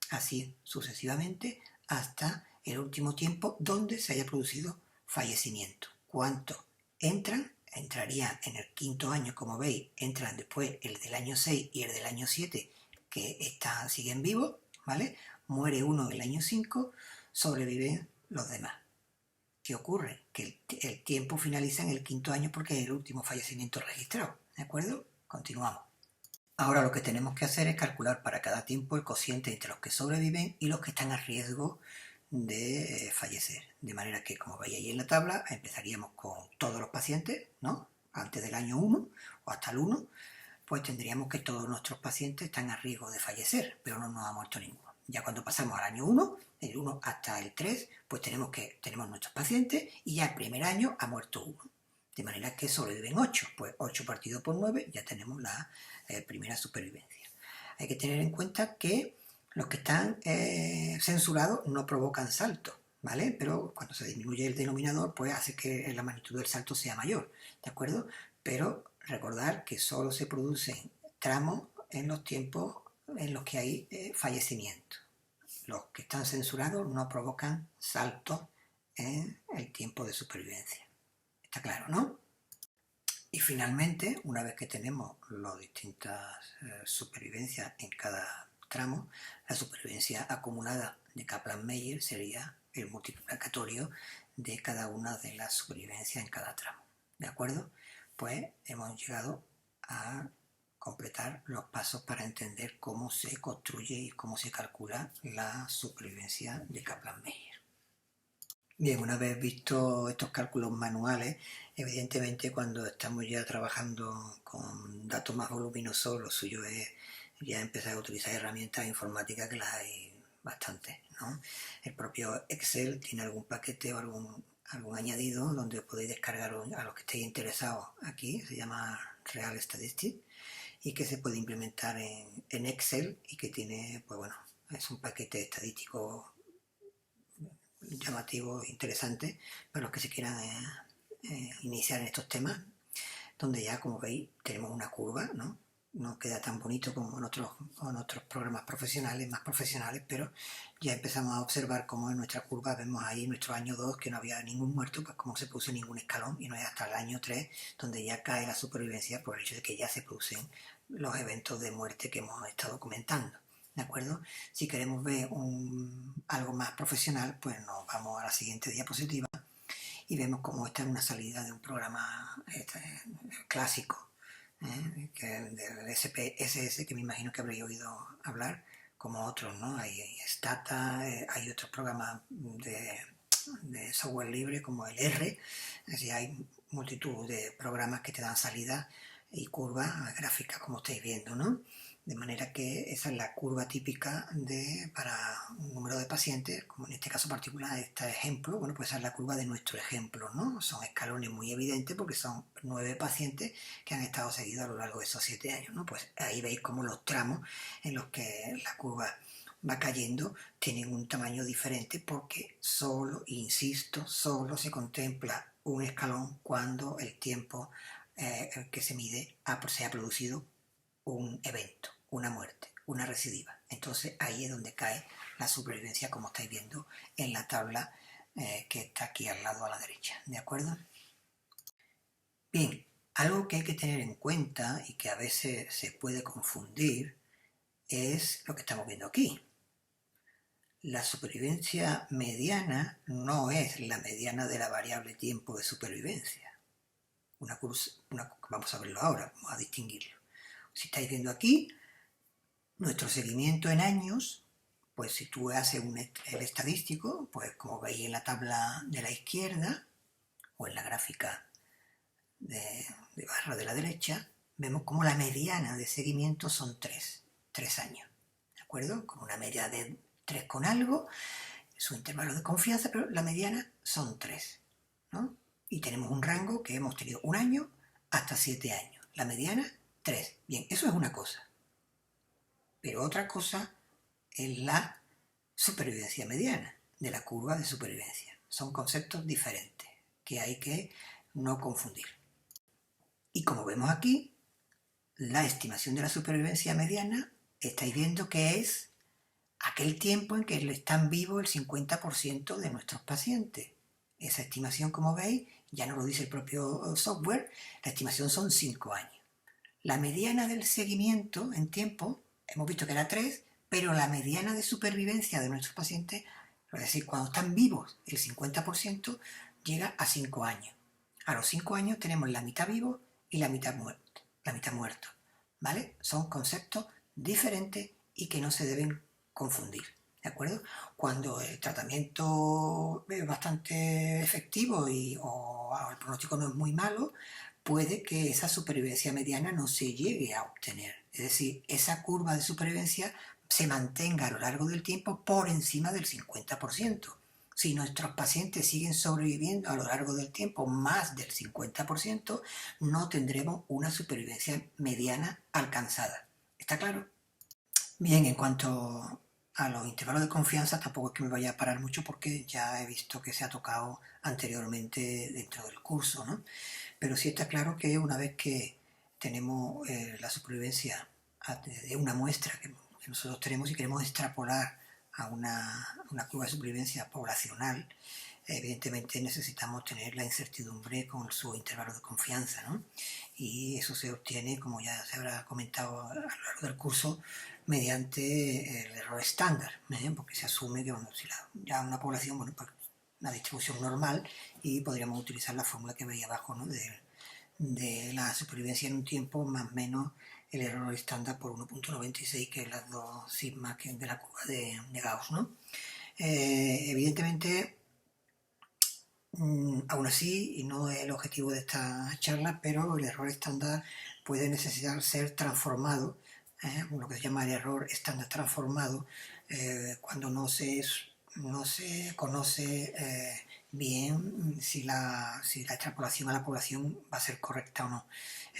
Así sucesivamente hasta el último tiempo donde se haya producido fallecimiento. ¿Cuántos entran entraría en el quinto año, como veis, entran después el del año 6 y el del año 7, que siguen vivos, ¿vale? Muere uno el año 5, sobreviven los demás. ¿Qué ocurre? Que el tiempo finaliza en el quinto año porque es el último fallecimiento registrado, ¿de acuerdo? Continuamos. Ahora lo que tenemos que hacer es calcular para cada tiempo el cociente entre los que sobreviven y los que están a riesgo de fallecer. De manera que, como veis ahí en la tabla, empezaríamos con todos los pacientes, ¿no? Antes del año 1 o hasta el 1, pues tendríamos que todos nuestros pacientes están a riesgo de fallecer, pero no nos ha muerto ninguno. Ya cuando pasamos al año 1, del 1 hasta el 3, pues tenemos nuestros pacientes y ya el primer año ha muerto uno. De manera que sobreviven 8, pues 8 partido por 9 ya tenemos la primera supervivencia. Hay que tener en cuenta que los que están censurados no provocan saltos, ¿vale? Pero cuando se disminuye el denominador, pues hace que la magnitud del salto sea mayor, ¿de acuerdo? Pero recordar que solo se producen tramos en los tiempos en los que hay fallecimiento. Los que están censurados no provocan saltos en el tiempo de supervivencia. Está claro, ¿no? Y finalmente, una vez que tenemos las distintas supervivencias en cada tramo, la supervivencia acumulada de Kaplan-Meier sería el multiplicatorio de cada una de las supervivencias en cada tramo. ¿De acuerdo? Pues hemos llegado a completar los pasos para entender cómo se construye y cómo se calcula la supervivencia de Kaplan-Meier. Bien, una vez visto estos cálculos manuales, evidentemente cuando estamos ya trabajando con datos más voluminosos, lo suyo es ya empezar a utilizar herramientas informáticas, que las hay bastantes, ¿no? El propio Excel tiene algún paquete o algún añadido donde podéis descargar a los que estéis interesados aquí, se llama Real Statistics, y que se puede implementar en Excel y que tiene, pues bueno, es un paquete estadístico llamativo, interesante para los que se quieran iniciar en estos temas, donde ya, como veis, tenemos una curva, ¿no? No queda tan bonito como en otros programas profesionales, más profesionales, pero ya empezamos a observar cómo en nuestra curva vemos ahí nuestro año 2 que no había ningún muerto, pues como se puso ningún escalón, y no es hasta el año 3 donde ya cae la supervivencia por el hecho de que ya se producen los eventos de muerte que hemos estado comentando. ¿De acuerdo? Si queremos ver algo más profesional, pues nos vamos a la siguiente diapositiva y vemos cómo esta es una salida de un programa clásico, del SPSS, que me imagino que habréis oído hablar, como otros, ¿no? Hay Stata, hay otros programas de software libre como el R, es decir, hay multitud de programas que te dan salida y curvas gráficas, como estáis viendo, ¿no? De manera que esa es la curva típica para un número de pacientes, como en este caso particular, este ejemplo, bueno, pues esa es la curva de nuestro ejemplo, ¿no? Son escalones muy evidentes porque son 9 pacientes que han estado seguidos a lo largo de esos 7 años, ¿no? Pues ahí veis cómo los tramos en los que la curva va cayendo tienen un tamaño diferente porque solo, insisto, solo se contempla un escalón cuando el tiempo que se mide se ha producido un evento, una muerte, una recidiva. Entonces ahí es donde cae la supervivencia, como estáis viendo en la tabla que está aquí al lado a la derecha, ¿de acuerdo? Bien, algo que hay que tener en cuenta y que a veces se puede confundir es lo que estamos viendo aquí. La supervivencia mediana no es la mediana de la variable tiempo de supervivencia. Vamos a verlo ahora, vamos a distinguirlo. Si estáis viendo aquí, nuestro seguimiento en años, pues si tú haces el estadístico, pues como veis en la tabla de la izquierda o en la gráfica de barra de la derecha, vemos como la mediana de seguimiento son 3 años, ¿de acuerdo? Con una media de 3 con algo, es un intervalo de confianza, pero la mediana son 3, ¿no? Y tenemos un rango que hemos tenido 1 año hasta 7 años. La mediana, 3. Bien, eso es una cosa. Pero otra cosa es la supervivencia mediana, de la curva de supervivencia. Son conceptos diferentes que hay que no confundir. Y como vemos aquí, la estimación de la supervivencia mediana, estáis viendo que es aquel tiempo en que están vivos el 50% de nuestros pacientes. Esa estimación, como veis, ya no lo dice el propio software, la estimación son 5 años. La mediana del seguimiento en tiempo, hemos visto que era 3, pero la mediana de supervivencia de nuestros pacientes, es decir, cuando están vivos, el 50% llega a 5 años. A los 5 años tenemos la mitad vivo y la mitad muerto, ¿vale? Son conceptos diferentes y que no se deben confundir, ¿de acuerdo? Cuando el tratamiento es bastante efectivo o el pronóstico no es muy malo, puede que esa supervivencia mediana no se llegue a obtener. Es decir, esa curva de supervivencia se mantenga a lo largo del tiempo por encima del 50%. Si nuestros pacientes siguen sobreviviendo a lo largo del tiempo más del 50%, no tendremos una supervivencia mediana alcanzada. ¿Está claro? Bien, en cuanto a los intervalos de confianza, tampoco es que me vaya a parar mucho porque ya he visto que se ha tocado anteriormente dentro del curso, ¿no? Pero sí está claro que una vez que tenemos la supervivencia de una muestra que nosotros tenemos y queremos extrapolar a una curva de supervivencia poblacional, evidentemente necesitamos tener la incertidumbre con su intervalo de confianza, ¿no? Y eso se obtiene, como ya se habrá comentado a lo largo del curso, mediante el error estándar, porque se asume que bueno, si ya una población, bueno, pues una distribución normal, y podríamos utilizar la fórmula que veía abajo, ¿no? de la supervivencia en un tiempo más o menos el error estándar por 1.96, que es las dos sigmas de la curva de Gauss, ¿no? Evidentemente, aún así, y no es el objetivo de esta charla, pero el error estándar puede necesitar ser transformado, lo que se llama el error estándar transformado, cuando no se conoce bien si la extrapolación a la población va a ser correcta o no.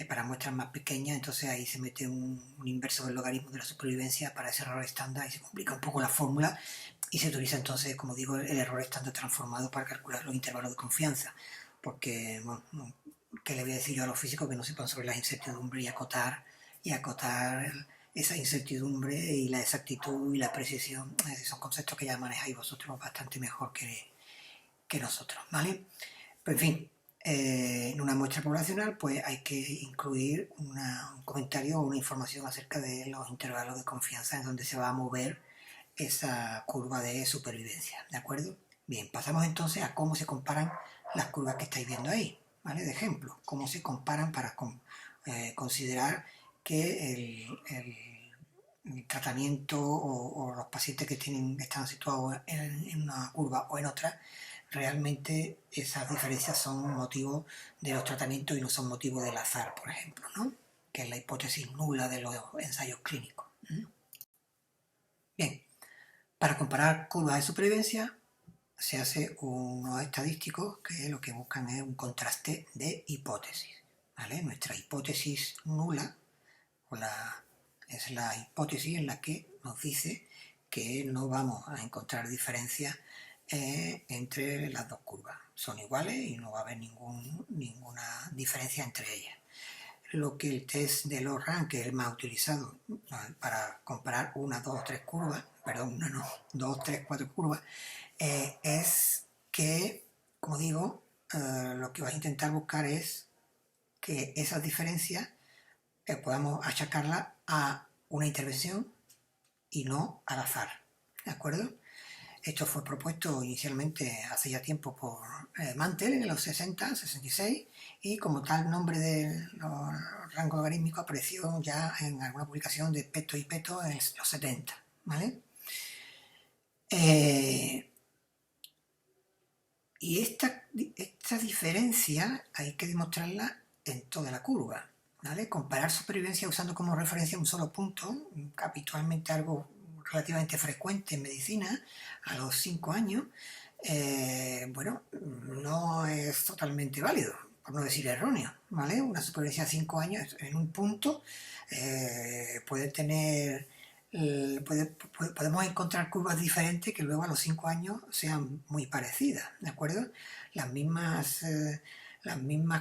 Para muestras más pequeñas, entonces ahí se mete un inverso del logaritmo de la supervivencia para ese error estándar y se complica un poco la fórmula y se utiliza entonces, como digo, el error estándar transformado para calcular los intervalos de confianza. Porque, bueno, ¿qué le voy a decir yo a los físicos que no sepan sobre las incertidumbres y acotar esa incertidumbre y la exactitud y la precisión? Son conceptos que ya manejáis vosotros bastante mejor que nosotros, ¿vale? Pues en fin, en una muestra poblacional pues hay que incluir un comentario o una información acerca de los intervalos de confianza en donde se va a mover esa curva de supervivencia, ¿de acuerdo? Bien, pasamos entonces a cómo se comparan las curvas que estáis viendo ahí, ¿vale? De ejemplo, cómo se comparan para considerar que el tratamiento o los pacientes que están situados en una curva o en otra, realmente esas diferencias son motivo de los tratamientos y no son motivo del azar, por ejemplo, ¿no? Que es la hipótesis nula de los ensayos clínicos. Bien, para comparar curvas de supervivencia se hace unos estadísticos que lo que buscan es un contraste de hipótesis, ¿vale? Nuestra hipótesis nula es la hipótesis en la que nos dice que no vamos a encontrar diferencias entre las dos curvas. Son iguales y no va a haber ninguna diferencia entre ellas. Lo que el test de Loran, que es el más utilizado para comparar una, dos o tres curvas, perdón, una no, dos, tres, cuatro curvas, es que, como digo, lo que vas a intentar buscar es que esas diferencias podamos achacarlas a una intervención y no al azar, ¿de acuerdo? Esto fue propuesto inicialmente hace ya tiempo por Mantel en los 60, 66, y como tal nombre del rango logarítmico apareció ya en alguna publicación de Peto y Peto en los 70, ¿vale? Y esta diferencia hay que demostrarla en toda la curva, ¿vale? Comparar supervivencia usando como referencia un solo punto, habitualmente algo relativamente frecuente en medicina, a los 5 años, bueno, no es totalmente válido, por no decir erróneo, ¿vale? Una supervivencia a 5 años en un punto puede tener podemos encontrar curvas diferentes que luego a los 5 años sean muy parecidas, ¿de acuerdo? Las mismas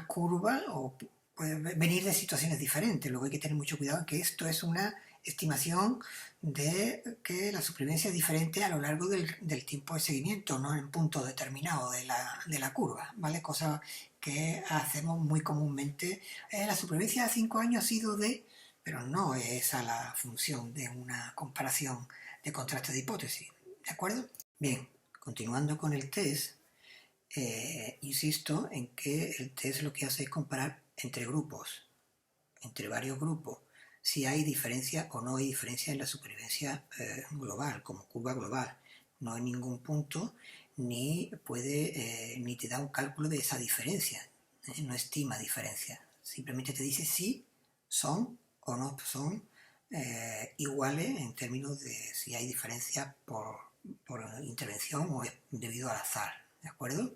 curvas o pueden venir de situaciones diferentes. Luego hay que tener mucho cuidado en que esto es una estimación de que la supervivencia es diferente a lo largo del tiempo de seguimiento, no en un punto determinado de la curva, ¿vale? Cosa que hacemos muy comúnmente. La supervivencia de 5 años ha sido de... Pero no es esa la función de una comparación de contraste de hipótesis, ¿de acuerdo? Bien, continuando con el test, insisto en que el test lo que hace es comparar entre grupos, entre varios grupos, si hay diferencia o no hay diferencia en la supervivencia global, como curva global. No hay ningún punto ni te da un cálculo de esa diferencia, no estima diferencia, simplemente te dice si son o no son iguales en términos de si hay diferencia por intervención o es debido al azar, ¿de acuerdo?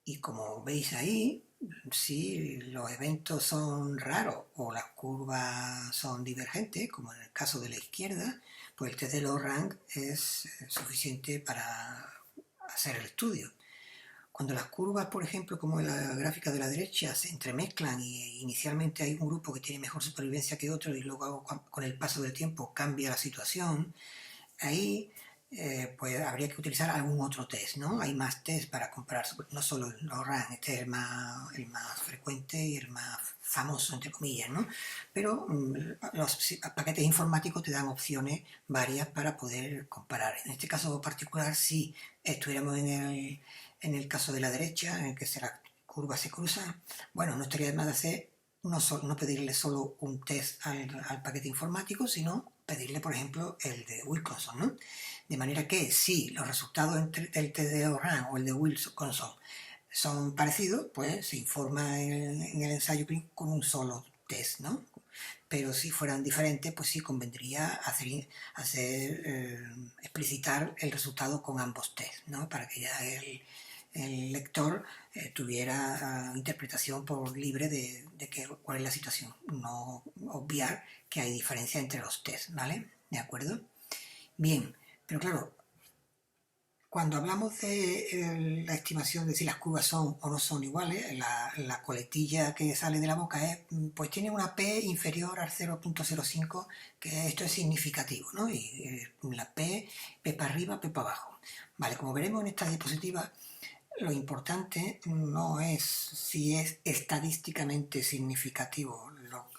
Y como veis ahí, si los eventos son raros o las curvas son divergentes, como en el caso de la izquierda, pues el test de Lorentz es suficiente para hacer el estudio. Cuando las curvas, por ejemplo, como en la gráfica de la derecha, se entremezclan y inicialmente hay un grupo que tiene mejor supervivencia que otro y luego con el paso del tiempo cambia la situación, ahí pues habría que utilizar algún otro test, ¿no? Hay más test para comparar, no solo el Lorentz, este es el más frecuente y el más famoso, entre comillas, ¿no? Pero los paquetes informáticos te dan opciones varias para poder comparar. En este caso particular, si estuviéramos en el caso de la derecha, en el que las curvas se cruzan, bueno, no estaría de más de hacer no pedirle solo un test al paquete informático, sino pedirle, por ejemplo, el de Wilkinson, ¿no? De manera que si los resultados del test de Lorentz o el de Wilkinson son parecidos, pues se informa en el ensayo clínico con un solo test, ¿no? Pero si fueran diferentes, pues sí convendría explicitar el resultado con ambos test, ¿no? Para que ya el lector tuviera interpretación por libre de cuál es la situación, no obviar que hay diferencia entre los test, ¿vale? ¿De acuerdo? Bien, pero claro, cuando hablamos de la estimación de si las curvas son o no son iguales, la coletilla que sale de la boca pues tiene una P inferior al 0.05, que esto es significativo, ¿no? Y la P para arriba, P para abajo. Vale, como veremos en esta diapositiva, lo importante no es si es estadísticamente significativo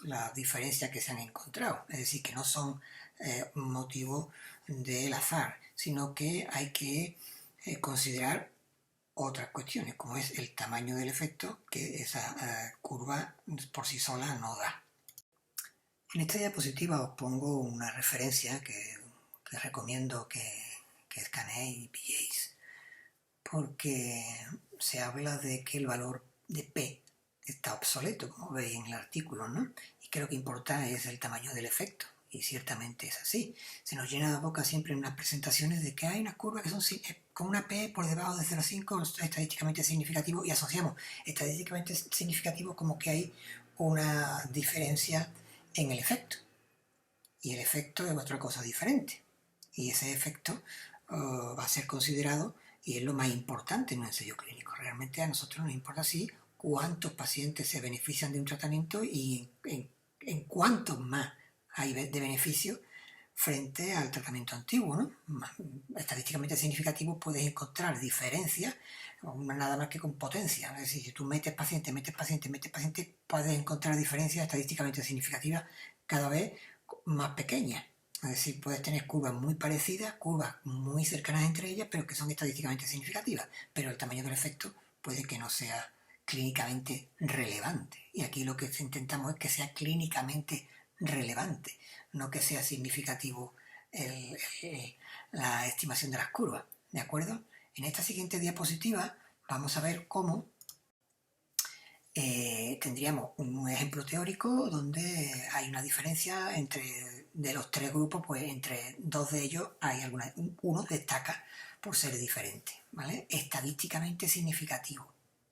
la diferencia que se han encontrado, es decir, que no son motivo del azar, sino que hay que considerar otras cuestiones, como es el tamaño del efecto que esa curva por sí sola no da. En esta diapositiva os pongo una referencia que recomiendo que escaneéis y pilléis, porque se habla de que el valor de P está obsoleto, como veis en el artículo, ¿no? Y que lo que importa es el tamaño del efecto, y ciertamente es así. Se nos llena la boca siempre en unas presentaciones de que hay unas curvas que son con una P por debajo de 0,5 estadísticamente significativo, y asociamos estadísticamente significativo como que hay una diferencia en el efecto. Y el efecto es otra cosa diferente. Y ese efecto va a ser considerado y es lo más importante en un ensayo clínico. Realmente a nosotros nos importa así cuántos pacientes se benefician de un tratamiento y en cuántos más hay de beneficio frente al tratamiento antiguo, ¿no? Estadísticamente significativo puedes encontrar diferencias nada más que con potencia. Es decir, si tú metes paciente, puedes encontrar diferencias estadísticamente significativas cada vez más pequeñas. Es decir, puedes tener curvas muy parecidas, curvas muy cercanas entre ellas, pero que son estadísticamente significativas. Pero el tamaño del efecto puede que no sea clínicamente relevante. Y aquí lo que intentamos es que sea clínicamente relevante, no que sea significativo la estimación de las curvas. ¿De acuerdo? En esta siguiente diapositiva vamos a ver cómo tendríamos un ejemplo teórico donde hay una diferencia de los tres grupos, pues entre dos de ellos uno destaca por ser diferente, ¿vale? Estadísticamente significativo.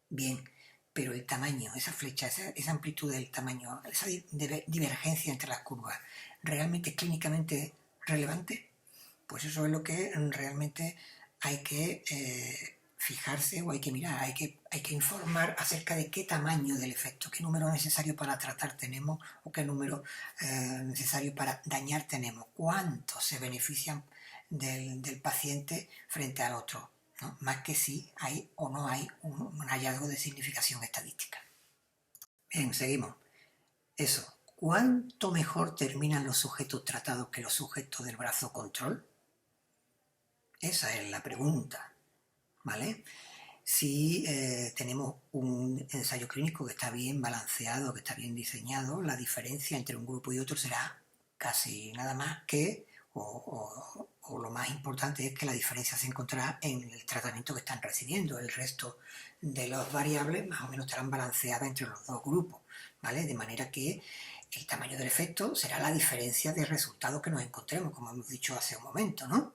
Bien, pero el tamaño, esa flecha, esa amplitud del tamaño, esa divergencia entre las curvas, ¿realmente es clínicamente relevante? Pues eso es lo que realmente hay que fijarse o hay que mirar, hay que informar acerca de qué tamaño del efecto, qué número necesario para tratar tenemos o qué número necesario para dañar tenemos, cuántos se benefician del paciente frente al otro, ¿no? Más que si hay o no hay un hallazgo de significación estadística. Bien, seguimos. Eso, ¿cuánto mejor terminan los sujetos tratados que los sujetos del brazo control? Esa es la pregunta, ¿vale? Si tenemos un ensayo clínico que está bien balanceado, que está bien diseñado, la diferencia entre un grupo y otro será casi nada más que, o lo más importante es que la diferencia se encontrará en el tratamiento que están recibiendo. El resto de las variables más o menos estarán balanceadas entre los dos grupos, ¿vale? De manera que el tamaño del efecto será la diferencia de resultado que nos encontremos, como hemos dicho hace un momento, ¿no?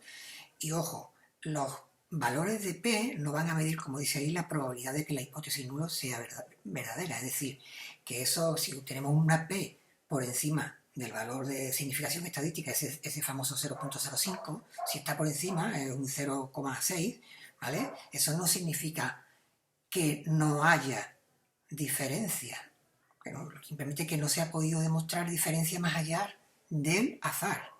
Y ojo, los valores de P no van a medir, como dice ahí, la probabilidad de que la hipótesis nula sea verdadera. Es decir, que eso, si tenemos una P por encima del valor de significación estadística, ese famoso 0.05, si está por encima, es un 0,6, ¿vale? Eso no significa que no haya diferencia, simplemente que no se ha podido demostrar diferencia más allá del azar,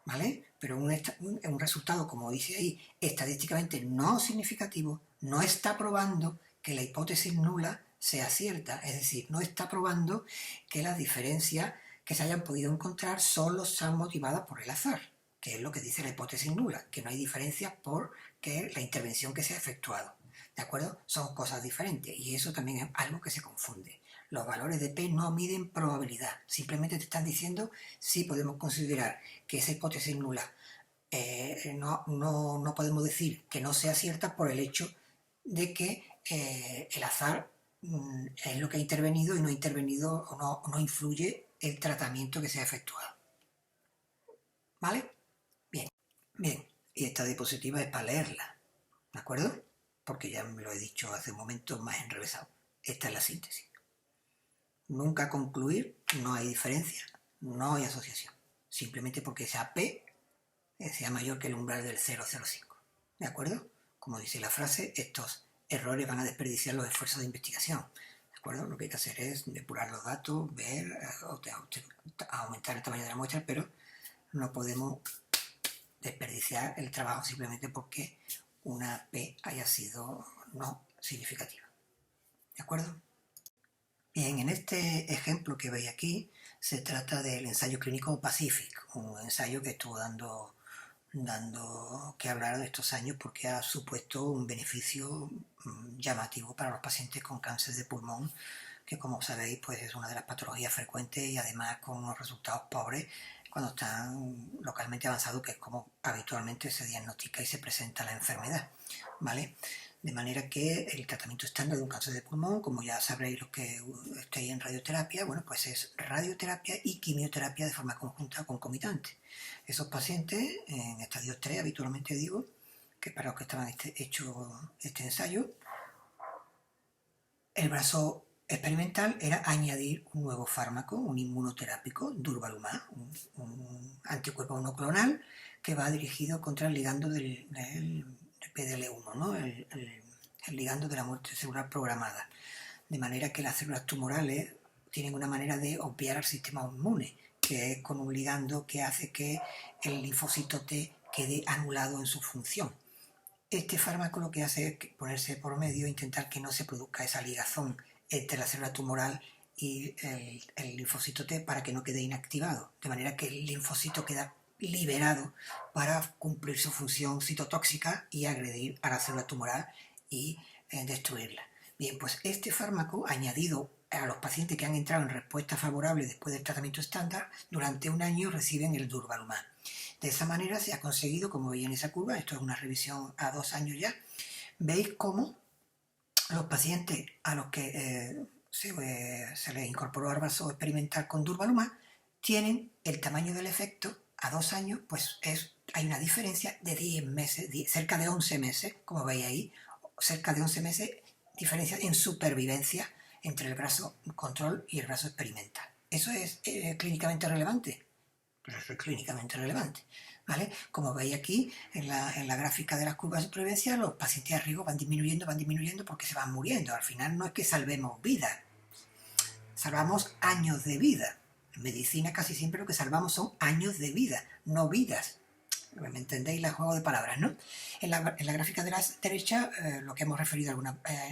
¿vale? Pero un resultado, como dice ahí, estadísticamente no significativo, no está probando que la hipótesis nula sea cierta, es decir, no está probando que las diferencias que se hayan podido encontrar solo sean motivadas por el azar, que es lo que dice la hipótesis nula, que no hay diferencias porque la intervención que se ha efectuado, ¿de acuerdo? Son cosas diferentes y eso también es algo que se confunde. Los valores de P no miden probabilidad, simplemente te están diciendo si podemos considerar que esa hipótesis nula no podemos decir que no sea cierta por el hecho de que el azar es lo que ha intervenido y no ha intervenido o no influye el tratamiento que se ha efectuado. ¿Vale? Bien, bien. Y esta diapositiva es para leerla, ¿de acuerdo? Porque ya me lo he dicho hace un momento más enrevesado. Esta es la síntesis. Nunca concluir, no hay diferencia, no hay asociación. Simplemente porque esa P sea mayor que el umbral del 0,05. ¿De acuerdo? Como dice la frase, estos errores van a desperdiciar los esfuerzos de investigación. ¿De acuerdo? Lo que hay que hacer es depurar los datos, ver, aumentar el tamaño de la muestra, pero no podemos desperdiciar el trabajo simplemente porque una P haya sido no significativa. ¿De acuerdo? Bien, en este ejemplo que veis aquí se trata del ensayo clínico Pacific, un ensayo que estuvo dando que hablar de estos años porque ha supuesto un beneficio llamativo para los pacientes con cáncer de pulmón, que como sabéis pues es una de las patologías frecuentes y además con unos resultados pobres cuando están localmente avanzados, que es como habitualmente se diagnostica y se presenta la enfermedad, ¿vale? De manera que el tratamiento estándar de un cáncer de pulmón, como ya sabréis los que estéis en radioterapia, bueno, pues es radioterapia y quimioterapia de forma conjunta o concomitante. Esos pacientes en estadios 3, habitualmente digo, que para los que estaban hecho este ensayo, el brazo experimental era añadir un nuevo fármaco, un inmunoterápico, durvalumab, un anticuerpo monoclonal que va dirigido contra el ligando del PDL1, ¿no? el ligando de la muerte celular programada. De manera que las células tumorales tienen una manera de obviar al sistema inmune, que es con un ligando que hace que el linfocito T quede anulado en su función. Este fármaco lo que hace es ponerse por medio e intentar que no se produzca esa ligazón entre la célula tumoral y el linfocito T para que no quede inactivado, de manera que el linfocito queda liberado para cumplir su función citotóxica y agredir a la célula tumoral y destruirla. Bien, pues este fármaco añadido a los pacientes que han entrado en respuesta favorable después del tratamiento estándar, durante un año reciben el durvalumab. De esa manera se ha conseguido, como veis en esa curva, esto es una revisión a 2 años ya, veis cómo los pacientes a los que se les incorporó al brazo experimental con durvalumab tienen el tamaño del efecto a 2 años, pues hay una diferencia de 10 meses, cerca de 11 meses, como veis ahí, cerca de 11 meses diferencia en supervivencia entre el brazo control y el brazo experimental. ¿Eso es clínicamente relevante? Pues eso es clínicamente relevante, ¿vale? Como veis aquí, en la gráfica de las curvas de supervivencia, los pacientes a riesgo van disminuyendo porque se van muriendo. Al final no es que salvemos vidas, salvamos años de vida. En medicina casi siempre lo que salvamos son años de vida, no vidas. ¿Me entendéis el juego de palabras, no? En la gráfica de la derecha, lo que hemos referido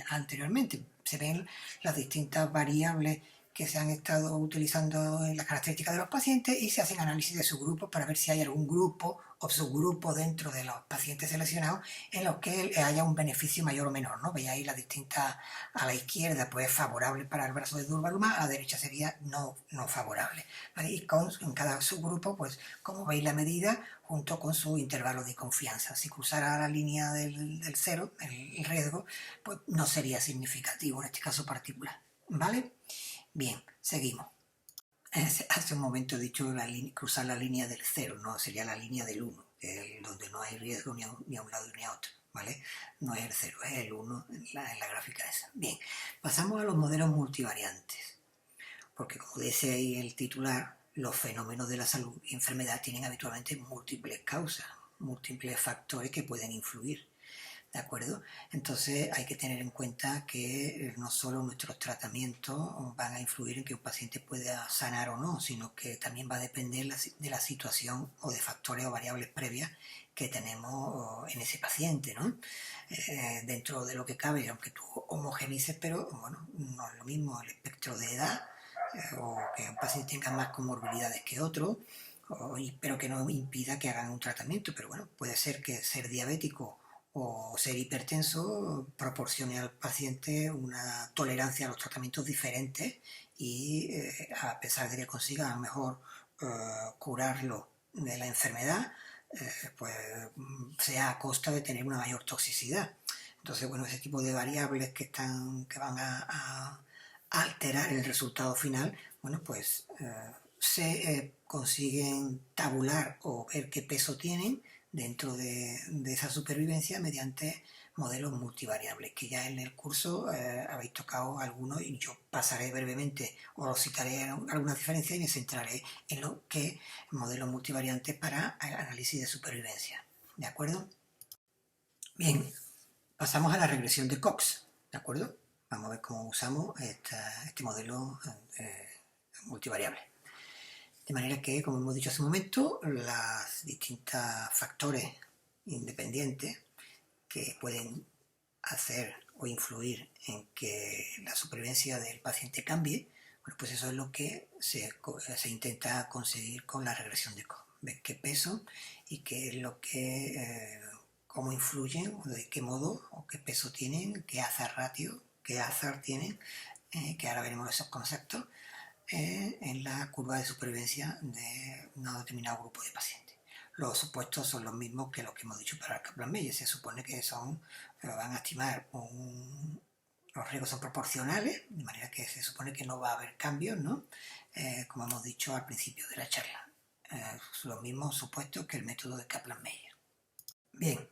anteriormente, se ven las distintas variables que se han estado utilizando en las características de los pacientes y se hacen análisis de subgrupos para ver si hay algún grupo o subgrupo dentro de los pacientes seleccionados en los que haya un beneficio mayor o menor, ¿no? Veis ahí las distintas, a la izquierda pues favorable para el brazo de durvalumab, a la derecha sería no favorable, ¿vale? Y en cada subgrupo, pues como veis la medida junto con su intervalo de confianza. Si cruzara la línea del cero, el riesgo, pues no sería significativo en este caso particular, ¿vale? Bien, seguimos. Hace un momento he dicho cruzar la línea del 0, no, sería la línea del 1, donde no hay riesgo ni a un lado ni a otro, ¿vale? No es el 0, es el 1 en la gráfica esa. Bien, pasamos a los modelos multivariantes, porque como dice ahí el titular, los fenómenos de la salud y enfermedad tienen habitualmente múltiples causas, múltiples factores que pueden influir. ¿De acuerdo? Entonces hay que tener en cuenta que no solo nuestros tratamientos van a influir en que un paciente pueda sanar o no, sino que también va a depender de la situación o de factores o variables previas que tenemos en ese paciente, ¿no? Dentro de lo que cabe, aunque tú homogenices, pero bueno, no es lo mismo el espectro de edad, o que un paciente tenga más comorbilidades que otro, pero que no impida que hagan un tratamiento. Pero bueno, puede ser que ser diabético o ser hipertenso proporcione al paciente una tolerancia a los tratamientos diferentes y a pesar de que consiga a lo mejor curarlo de la enfermedad, pues sea a costa de tener una mayor toxicidad. Entonces, bueno, ese tipo de variables que van a alterar el resultado final, bueno, pues se consiguen tabular o ver qué peso tienen dentro de esa supervivencia mediante modelos multivariables, que ya en el curso habéis tocado algunos y yo pasaré brevemente o os citaré algunas diferencias y me centraré en lo que modelos multivariantes para análisis de supervivencia. ¿De acuerdo? Bien, pasamos a la regresión de Cox. ¿De acuerdo? Vamos a ver cómo usamos este modelo multivariable. De manera que, como hemos dicho hace un momento, los distintos factores independientes que pueden hacer o influir en que la supervivencia del paciente cambie, bueno, pues eso es lo que se intenta conseguir con la regresión de Cox. Ver qué peso y qué es lo que, cómo influyen, o de qué modo, o qué peso tienen, qué hazard ratio, qué hazard tienen, que ahora veremos esos conceptos, en la curva de supervivencia de un determinado grupo de pacientes. Los supuestos son los mismos que los que hemos dicho para el Kaplan-Meier. Se supone que van a estimar los riesgos son proporcionales, de manera que se supone que no va a haber cambios, ¿no? Como hemos dicho al principio de la charla. Son los mismos supuestos que el método de Kaplan-Meier. Bien,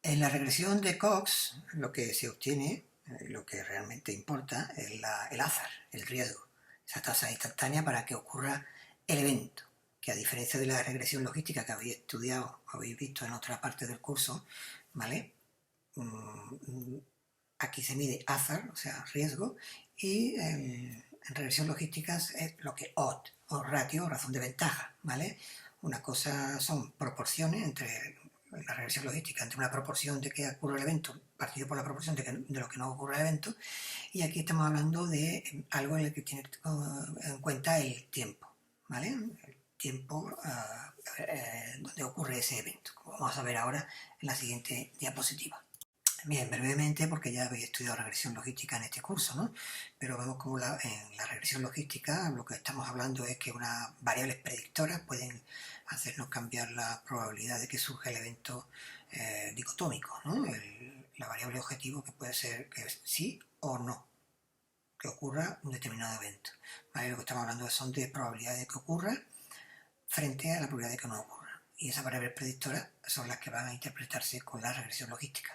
en la regresión de Cox lo que se obtiene, lo que realmente importa, es el hazard, el riesgo, esa tasa instantánea para que ocurra el evento, que a diferencia de la regresión logística que habéis estudiado, habéis visto en otra parte del curso, ¿vale? Aquí se mide hazard, o sea, riesgo, y en regresión logística es lo que odd, o ratio, razón de ventaja, ¿vale? Una cosa son proporciones entre la regresión logística, entre una proporción de que ocurre el evento partido por la proporción de lo que no ocurre el evento, y aquí estamos hablando de algo en el que tiene en cuenta el tiempo, ¿vale? El tiempo donde ocurre ese evento, como vamos a ver ahora en la siguiente diapositiva. Bien, brevemente, porque ya habéis estudiado regresión logística en este curso, ¿no? Pero vemos como en la regresión logística lo que estamos hablando es que unas variables predictoras pueden hacernos cambiar la probabilidad de que surja el evento dicotómico, ¿no? La variable objetivo que puede ser que es sí o no, que ocurra un determinado evento, ¿vale? Lo que estamos hablando son de probabilidades de que ocurra frente a la probabilidad de que no ocurra. Y esas variables predictoras son las que van a interpretarse con la regresión logística.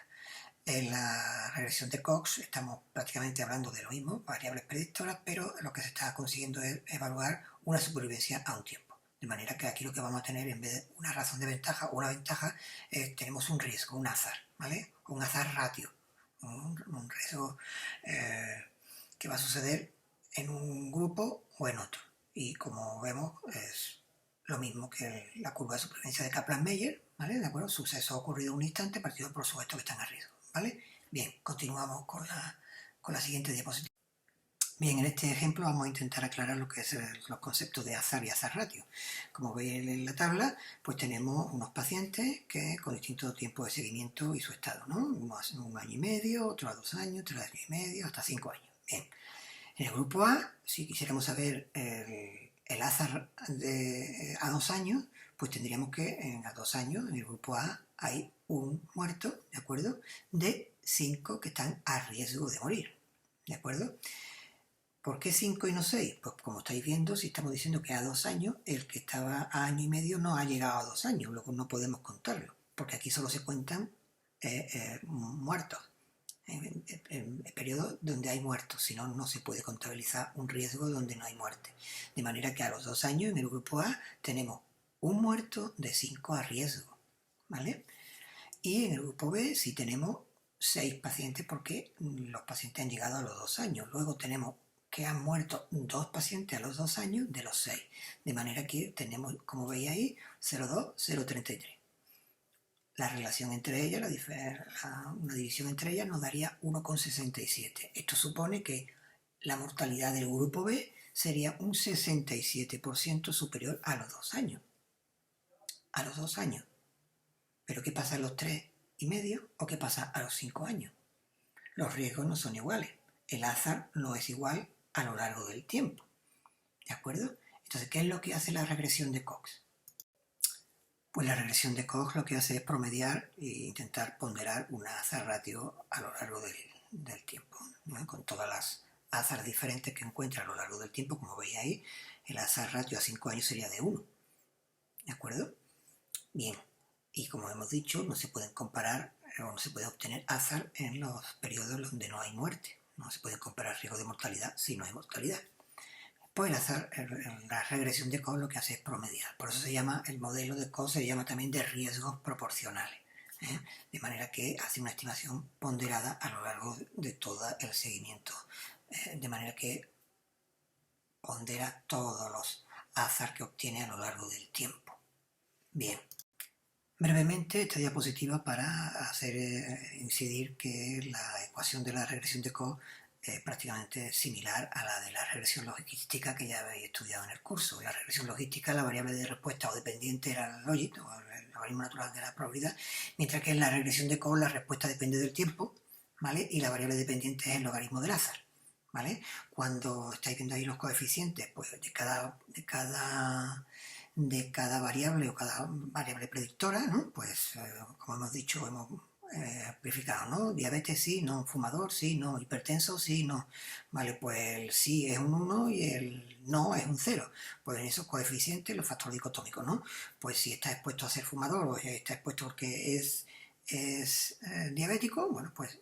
En la regresión de Cox estamos prácticamente hablando de lo mismo, variables predictoras, pero lo que se está consiguiendo es evaluar una supervivencia a un tiempo. De manera que aquí lo que vamos a tener, en vez de una razón de ventaja o una ventaja, tenemos un riesgo, un azar, ¿vale? Un azar ratio, un riesgo que va a suceder en un grupo o en otro. Y como vemos, es lo mismo que la curva de supervivencia de Kaplan-Meier, ¿vale? ¿De acuerdo? Suceso ocurrido en un instante partido por supuesto que están a riesgo, ¿vale? Bien, continuamos con la siguiente diapositiva. Bien, en este ejemplo vamos a intentar aclarar lo que es los conceptos de azar y azar ratio. Como veis en la tabla, pues tenemos unos pacientes que con distintos tiempos de seguimiento y su estado, ¿no? Uno hace 1 año y medio, otro a 2 años, 3 años y medio, hasta 5 años. Bien, en el grupo A, si quisiéramos saber el azar a 2 años, pues tendríamos que a 2 años, en el grupo A, hay un muerto, ¿de acuerdo? De 5 que están a riesgo de morir, ¿de acuerdo? ¿Por qué 5 y no 6? Pues como estáis viendo, si estamos diciendo que a 2 años, el que estaba a año y medio no ha llegado a 2 años, luego no podemos contarlo, porque aquí solo se cuentan muertos, en el periodo donde hay muertos, si no, no se puede contabilizar un riesgo donde no hay muerte. De manera que a los 2 años, en el grupo A, tenemos un muerto de 5 a riesgo, ¿vale? Y en el grupo B sí tenemos 6 pacientes porque los pacientes han llegado a los 2 años. Luego tenemos que han muerto 2 pacientes a los 2 años de los 6. De manera que tenemos, como veis ahí, 0,2, 0,33. La relación entre ellas, una división entre ellas nos daría 1,67. Esto supone que la mortalidad del grupo B sería un 67% superior a los 2 años. A los 2 años. ¿Pero qué pasa a los 3 y medio o qué pasa a los 5 años? Los riesgos no son iguales. El azar no es igual a lo largo del tiempo. ¿De acuerdo? Entonces, ¿qué es lo que hace la regresión de Cox? Pues la regresión de Cox lo que hace es promediar e intentar ponderar una azar ratio a lo largo del tiempo, ¿no? Con todas las azar diferentes que encuentra a lo largo del tiempo, como veis ahí, el azar ratio a 5 años sería de 1. ¿De acuerdo? Bien, y como hemos dicho, no se pueden comparar o no se puede obtener azar en los periodos donde no hay muerte. No se puede comparar riesgo de mortalidad si no hay mortalidad. Pues el azar, la regresión de Cox lo que hace es promediar. Por eso se llama, el modelo de Cox se llama también de riesgos proporcionales. De manera que hace una estimación ponderada a lo largo de todo el seguimiento. De manera que pondera todos los azar que obtiene a lo largo del tiempo. Bien. Brevemente, esta diapositiva para hacer incidir que la ecuación de la regresión de Cox es prácticamente similar a la de la regresión logística que ya habéis estudiado en el curso. En la regresión logística, la variable de respuesta o dependiente era el logit, o el logaritmo natural de la probabilidad, mientras que en la regresión de Cox la respuesta depende del tiempo, ¿vale? Y la variable dependiente es el logaritmo del azar, ¿vale? Cuando estáis viendo ahí los coeficientes, pues de cada variable o cada variable predictora, ¿no? Pues como hemos dicho, hemos amplificado, ¿no? Diabetes sí, no. Fumador sí, no. Hipertenso sí, no. Vale, pues el sí es un 1 y el no es un 0. Pues en esos coeficientes, los factores dicotómicos, ¿no? Pues si está expuesto a ser fumador o está expuesto porque es diabético, bueno, pues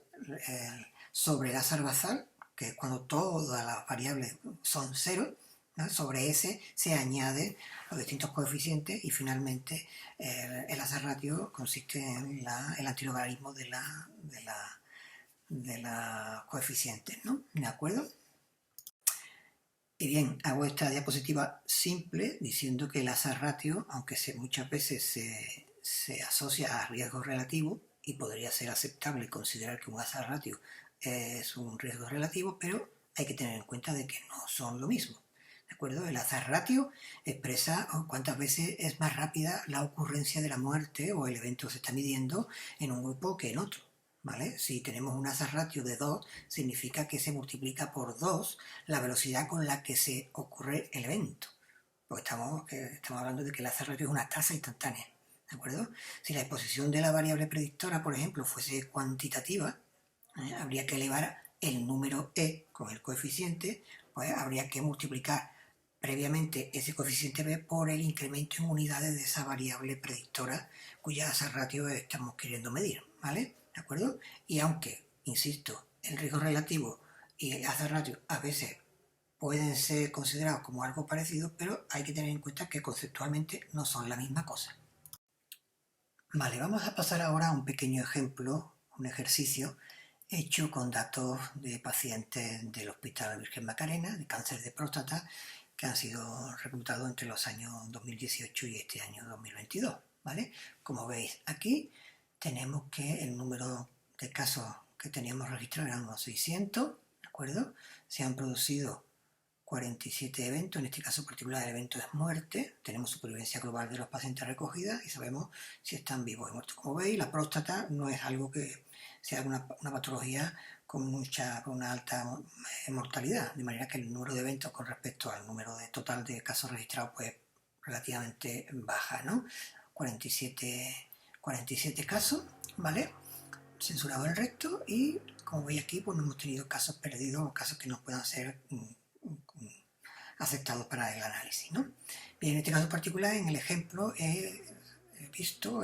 sobre el azar bazal, que es cuando todas las variables son 0, ¿no? Sobre ese se añaden los distintos coeficientes y finalmente el azar ratio consiste en el antilogaritmo de la coeficiente, ¿no? ¿De acuerdo? Y bien, hago esta diapositiva simple diciendo que el azar ratio, aunque muchas veces se asocia a riesgo relativo y podría ser aceptable considerar que un azar ratio es un riesgo relativo, pero hay que tener en cuenta de que no son lo mismo. ¿De acuerdo? El azar ratio expresa cuántas veces es más rápida la ocurrencia de la muerte o el evento que se está midiendo en un grupo que en otro, ¿vale? Si tenemos un azar ratio de 2, significa que se multiplica por 2 la velocidad con la que se ocurre el evento. Porque estamos hablando de que el azar ratio es una tasa instantánea, ¿de acuerdo? Si la exposición de la variable predictora, por ejemplo, fuese cuantitativa, habría que elevar el número e con el coeficiente, pues habría que multiplicar previamente ese coeficiente b por el incremento en unidades de esa variable predictora cuya azar ratio estamos queriendo medir, ¿vale? ¿De acuerdo? Y aunque, insisto, el riesgo relativo y el azar ratio a veces pueden ser considerados como algo parecido, pero hay que tener en cuenta que conceptualmente no son la misma cosa. Vale, vamos a pasar ahora a un pequeño ejemplo, un ejercicio hecho con datos de pacientes del Hospital Virgen Macarena de cáncer de próstata que han sido reclutados entre los años 2018 y este año 2022, ¿vale? Como veis aquí tenemos que el número de casos que teníamos registrados eran unos 600, ¿de acuerdo? Se han producido 47 eventos, en este caso particular el evento es muerte, tenemos supervivencia global de los pacientes recogidas y sabemos si están vivos y muertos. Como veis, la próstata no es algo que sea una patología con una alta mortalidad, de manera que el número de eventos con respecto al número total de casos registrados pues relativamente baja, ¿no? 47 casos, ¿vale? Censurado el resto y como veis aquí pues no hemos tenido casos perdidos o casos que no puedan ser aceptados para el análisis, ¿no? Bien, en este caso particular, en el ejemplo, he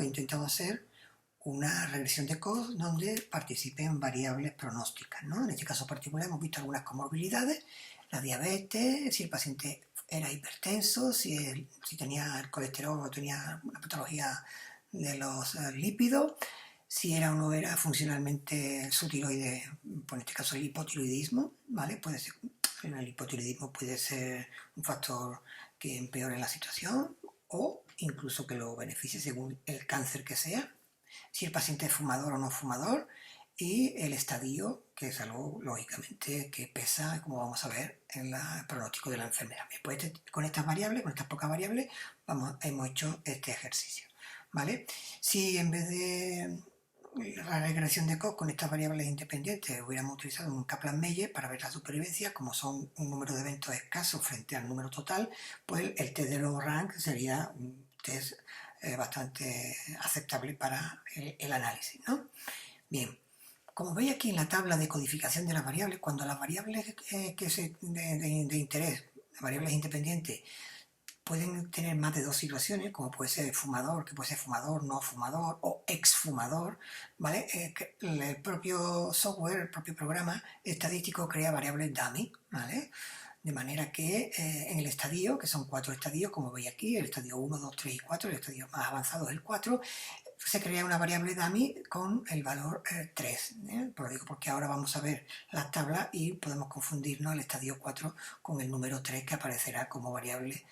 intentado hacer una regresión de Cox donde participen variables pronósticas, ¿no? En este caso particular hemos visto algunas comorbilidades, la diabetes, si el paciente era hipertenso, si tenía el colesterol o tenía una patología de los lípidos, si era o no era funcionalmente su tiroides, por este caso el hipotiroidismo, ¿vale? Puede ser, el hipotiroidismo puede ser un factor que empeore la situación o incluso que lo beneficie según el cáncer que sea, si el paciente es fumador o no fumador y el estadio, que es algo lógicamente que pesa, como vamos a ver, en el pronóstico de la enfermedad. Después con estas variables, con estas pocas variables, hemos hecho este ejercicio, ¿vale? Si en vez de la regresión de Cox con estas variables independientes hubiéramos utilizado un Kaplan-Meier para ver la supervivencia, como son un número de eventos escasos frente al número total, pues el test de log-rank sería un test bastante aceptable para el análisis, ¿no? Bien, como veis aquí en la tabla de codificación de las variables, cuando las variables de interés, variables independientes, pueden tener más de dos situaciones, como puede ser fumador, que puede ser fumador, no fumador o exfumador, ¿vale? El propio software, el propio programa estadístico crea variables dummy, ¿vale? De manera que en el estadio, que son 4 estadios, como veis aquí, el estadio 1, 2, 3 y 4, el estadio más avanzado es el 4, se crea una variable dummy con el valor 3. Por lo digo porque ahora vamos a ver las tablas y podemos confundirnos el estadio 4 con el número 3 que aparecerá como variable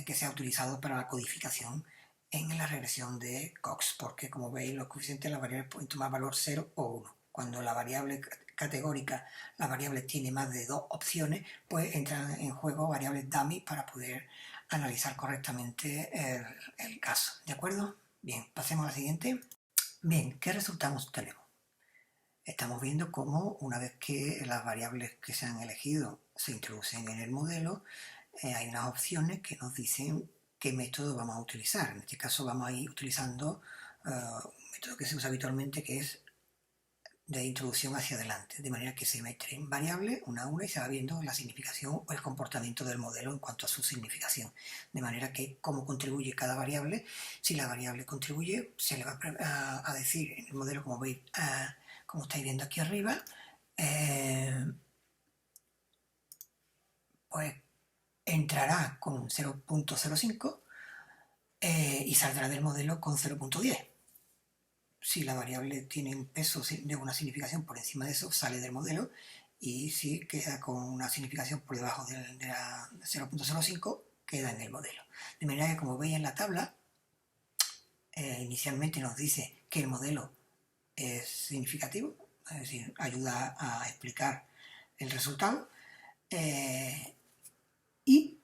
que se ha utilizado para la codificación en la regresión de Cox, porque como veis los coeficientes de las variables pueden tomar valor 0 o 1. Cuando la variable categórica, la variable tiene más de 2 opciones, pues entran en juego variables dummy para poder analizar correctamente el caso, ¿de acuerdo? Bien, pasemos a la siguiente. Bien, ¿qué resultados tenemos? Estamos viendo cómo una vez que las variables que se han elegido se introducen en el modelo, hay unas opciones que nos dicen qué método vamos a utilizar. En este caso vamos a ir utilizando un método que se usa habitualmente, que es de introducción hacia adelante, de manera que se meten variables una a una y se va viendo la significación o el comportamiento del modelo en cuanto a su significación, de manera que cómo contribuye cada variable. Si la variable contribuye, se le va a decir en el modelo, como veis, como estáis viendo aquí arriba, pues entrará con 0.05 y saldrá del modelo con 0.10. Si la variable tiene un peso de una significación por encima de eso, sale del modelo, y si queda con una significación por debajo de la 0.05, queda en el modelo. De manera que, como veis en la tabla, inicialmente nos dice que el modelo es significativo, es decir, ayuda a explicar el resultado, y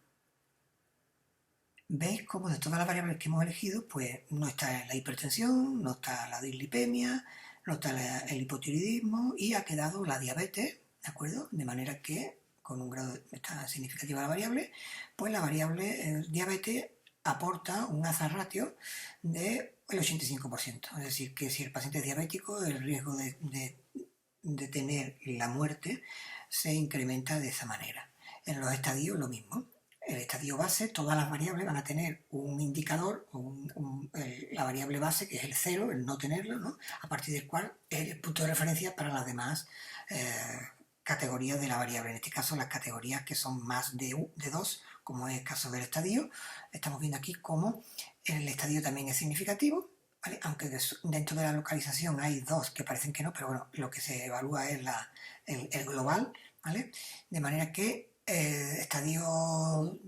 veis cómo de todas las variables que hemos elegido, pues no está la hipertensión, no está la dislipemia, no está el hipotiroidismo y ha quedado la diabetes, ¿de acuerdo? De manera que con un grado está significativa la variable, pues la variable diabetes aporta un hazard ratio del 85%. Es decir, que si el paciente es diabético, el riesgo de tener la muerte se incrementa de esa manera. En los estadios lo mismo. El estadio base, todas las variables van a tener un indicador, la variable base, que es el 0, el no tenerlo, ¿no? A partir del cual es el punto de referencia para las demás categorías de la variable. En este caso, las categorías que son más de 2, como es el caso del estadio. Estamos viendo aquí cómo el estadio también es significativo, ¿vale? Aunque dentro de la localización hay 2 que parecen que no, pero bueno, lo que se evalúa es el global, ¿vale? De manera que estadio 2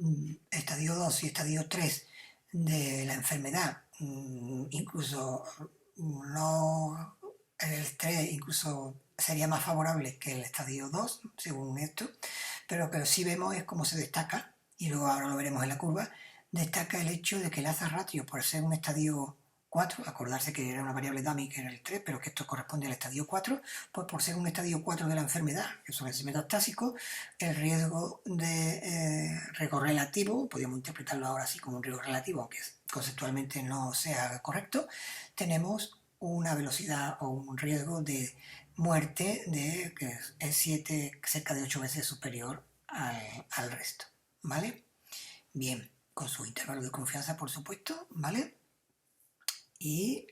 y estadio 3 de la enfermedad, incluso no, el 3 incluso sería más favorable que el estadio 2, según esto, pero sí vemos es cómo se destaca, y luego ahora lo veremos en la curva, destaca el hecho de que el hazard ratio, por ser un estadio 4, acordarse que era una variable dummy que era el 3, pero que esto corresponde al estadio 4, pues por ser un estadio 4 de la enfermedad, que suele ser metastásico, el riesgo relativo, podríamos interpretarlo ahora así como un riesgo relativo, aunque conceptualmente no sea correcto, tenemos una velocidad o un riesgo de muerte que es cerca de 8 veces superior al resto, ¿vale? Bien, con su intervalo de confianza, por supuesto, ¿vale? Y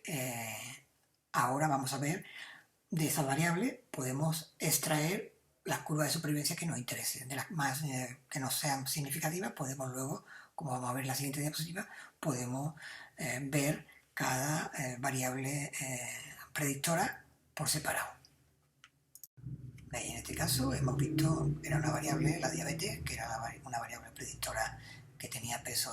ahora vamos a ver, de esa variable podemos extraer las curvas de supervivencia que nos interesen. De las más que no sean significativas, podemos luego, como vamos a ver en la siguiente diapositiva, podemos ver cada variable predictora por separado. En este caso hemos visto, era una variable, la diabetes, que era una variable predictora que tenía peso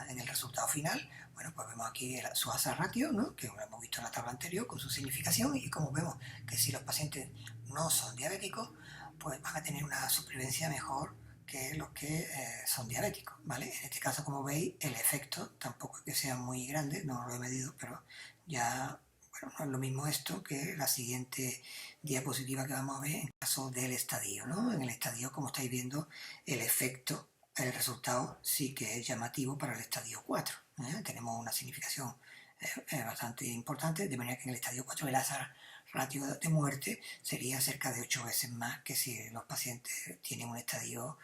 en el resultado final. Bueno, pues vemos aquí su hazard ratio, ¿no? Que lo hemos visto en la tabla anterior con su significación, y como vemos que si los pacientes no son diabéticos, pues van a tener una supervivencia mejor que los que son diabéticos, ¿vale? En este caso, como veis, el efecto tampoco es que sea muy grande, no lo he medido, pero ya, bueno, no es lo mismo esto que la siguiente diapositiva que vamos a ver en caso del estadio, ¿no? En el estadio, como estáis viendo, el efecto, el resultado sí que es llamativo para el estadio 4. Tenemos una significación bastante importante, de manera que en el estadio 4 el hazard ratio de muerte sería cerca de 8 veces más que si los pacientes tienen un estadio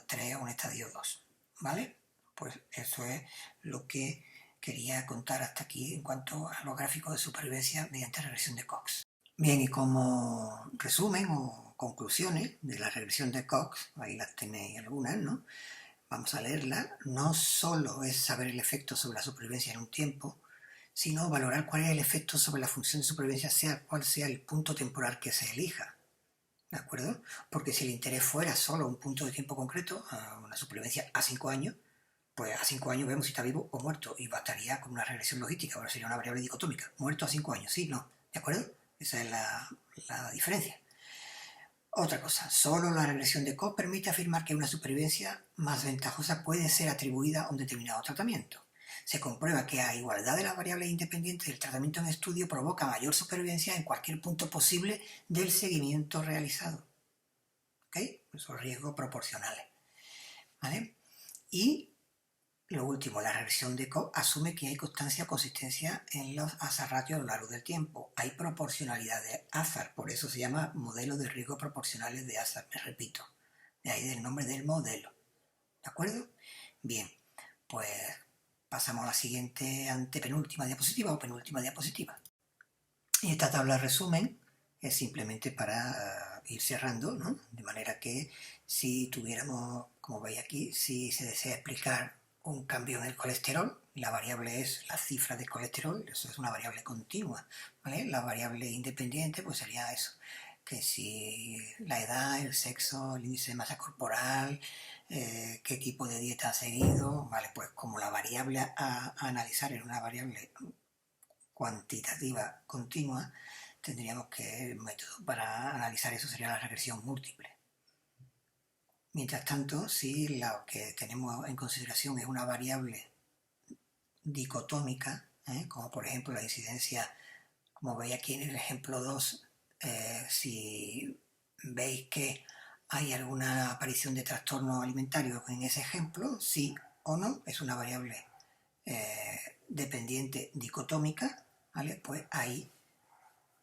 3 o un estadio 2, ¿vale? Pues eso es lo que quería contar hasta aquí en cuanto a los gráficos de supervivencia mediante regresión de Cox. Bien, y como resumen o conclusiones de la regresión de Cox, ahí las tenéis algunas, ¿no? Vamos a leerlas. No solo es saber el efecto sobre la supervivencia en un tiempo, sino valorar cuál es el efecto sobre la función de supervivencia, sea cual sea el punto temporal que se elija. ¿De acuerdo? Porque si el interés fuera solo un punto de tiempo concreto, una supervivencia a 5 años, pues a 5 años vemos si está vivo o muerto, y bastaría con una regresión logística. Ahora sería una variable dicotómica. Muerto a 5 años, sí, no. ¿De acuerdo? Esa es la diferencia. Otra cosa, solo la regresión de Cox permite afirmar que una supervivencia más ventajosa puede ser atribuida a un determinado tratamiento. Se comprueba que a igualdad de las variables independientes del tratamiento en estudio provoca mayor supervivencia en cualquier punto posible del seguimiento realizado. ¿Ok? Esos riesgos proporcionales. ¿Vale? Y lo último, la regresión de Cox asume que hay constancia o consistencia en los hazard ratios a lo largo del tiempo. Hay proporcionalidad de hazard, por eso se llama modelo de riesgos proporcionales de hazard, me repito. De ahí del nombre del modelo. ¿De acuerdo? Bien, pues pasamos a la siguiente antepenúltima diapositiva o penúltima diapositiva. Y esta tabla de resumen es simplemente para ir cerrando, ¿no? De manera que si tuviéramos, como veis aquí, si se desea explicar un cambio en el colesterol, la variable es la cifra de colesterol, eso es una variable continua, ¿vale? La variable independiente pues sería eso, que si la edad, el sexo, el índice de masa corporal, qué tipo de dieta ha seguido, ¿vale? Pues como la variable a analizar es una variable cuantitativa continua, tendríamos que el método para analizar eso sería la regresión múltiple. Mientras tanto, si lo que tenemos en consideración es una variable dicotómica, como por ejemplo la incidencia, como veis aquí en el ejemplo 2, si veis que hay alguna aparición de trastorno alimentario en ese ejemplo, sí o no, es una variable dependiente dicotómica, ¿vale? Pues ahí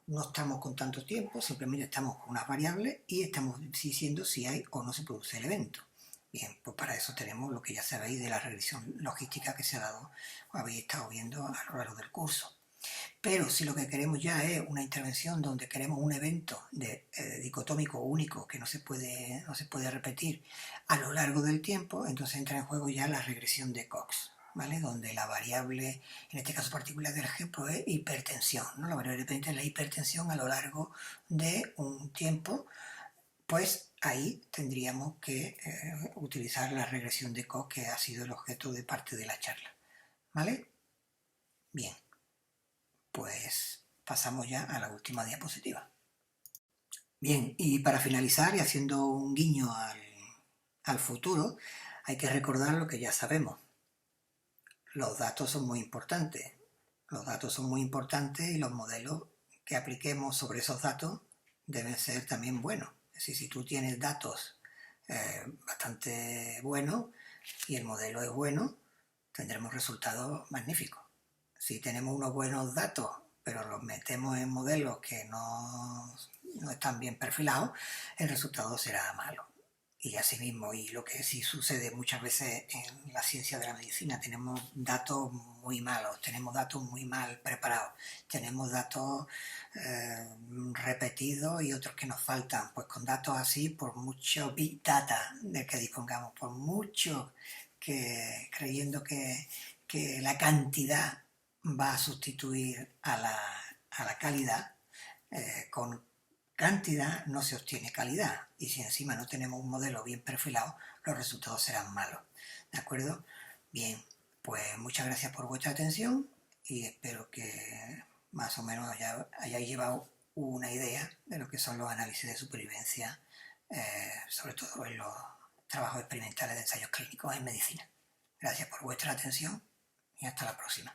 no estamos con tanto tiempo, simplemente estamos con unas variables y estamos diciendo si hay o no se produce el evento. Bien, pues para eso tenemos lo que ya sabéis de la regresión logística que se ha dado, o habéis estado viendo a lo largo del curso. Pero si lo que queremos ya es una intervención donde queremos un evento dicotómico único que no se puede repetir a lo largo del tiempo, entonces entra en juego ya la regresión de Cox, ¿vale? Donde la variable, en este caso particular del ejemplo, es hipertensión, ¿no? La variable dependiente es la hipertensión a lo largo de un tiempo, pues ahí tendríamos que utilizar la regresión de Cox, que ha sido el objeto de parte de la charla, ¿vale? Bien, pues pasamos ya a la última diapositiva. Bien, y para finalizar y haciendo un guiño al futuro, hay que recordar lo que ya sabemos. Los datos son muy importantes. Los datos son muy importantes y los modelos que apliquemos sobre esos datos deben ser también buenos. Es decir, si tú tienes datos bastante buenos y el modelo es bueno, tendremos resultados magníficos. Si tenemos unos buenos datos, pero los metemos en modelos que no están bien perfilados, el resultado será malo. Y asimismo, y lo que sí sucede muchas veces en la ciencia de la medicina, tenemos datos muy malos, tenemos datos muy mal preparados, tenemos datos repetidos y otros que nos faltan. Pues con datos así, por mucho big data del que dispongamos, por mucho que creyendo que la cantidad va a sustituir a la calidad, con cantidad no se obtiene calidad, y si encima no tenemos un modelo bien perfilado, los resultados serán malos. ¿De acuerdo? Bien, pues muchas gracias por vuestra atención y espero que más o menos hayáis llevado una idea de lo que son los análisis de supervivencia, sobre todo en los trabajos experimentales de ensayos clínicos en medicina. Gracias por vuestra atención y hasta la próxima.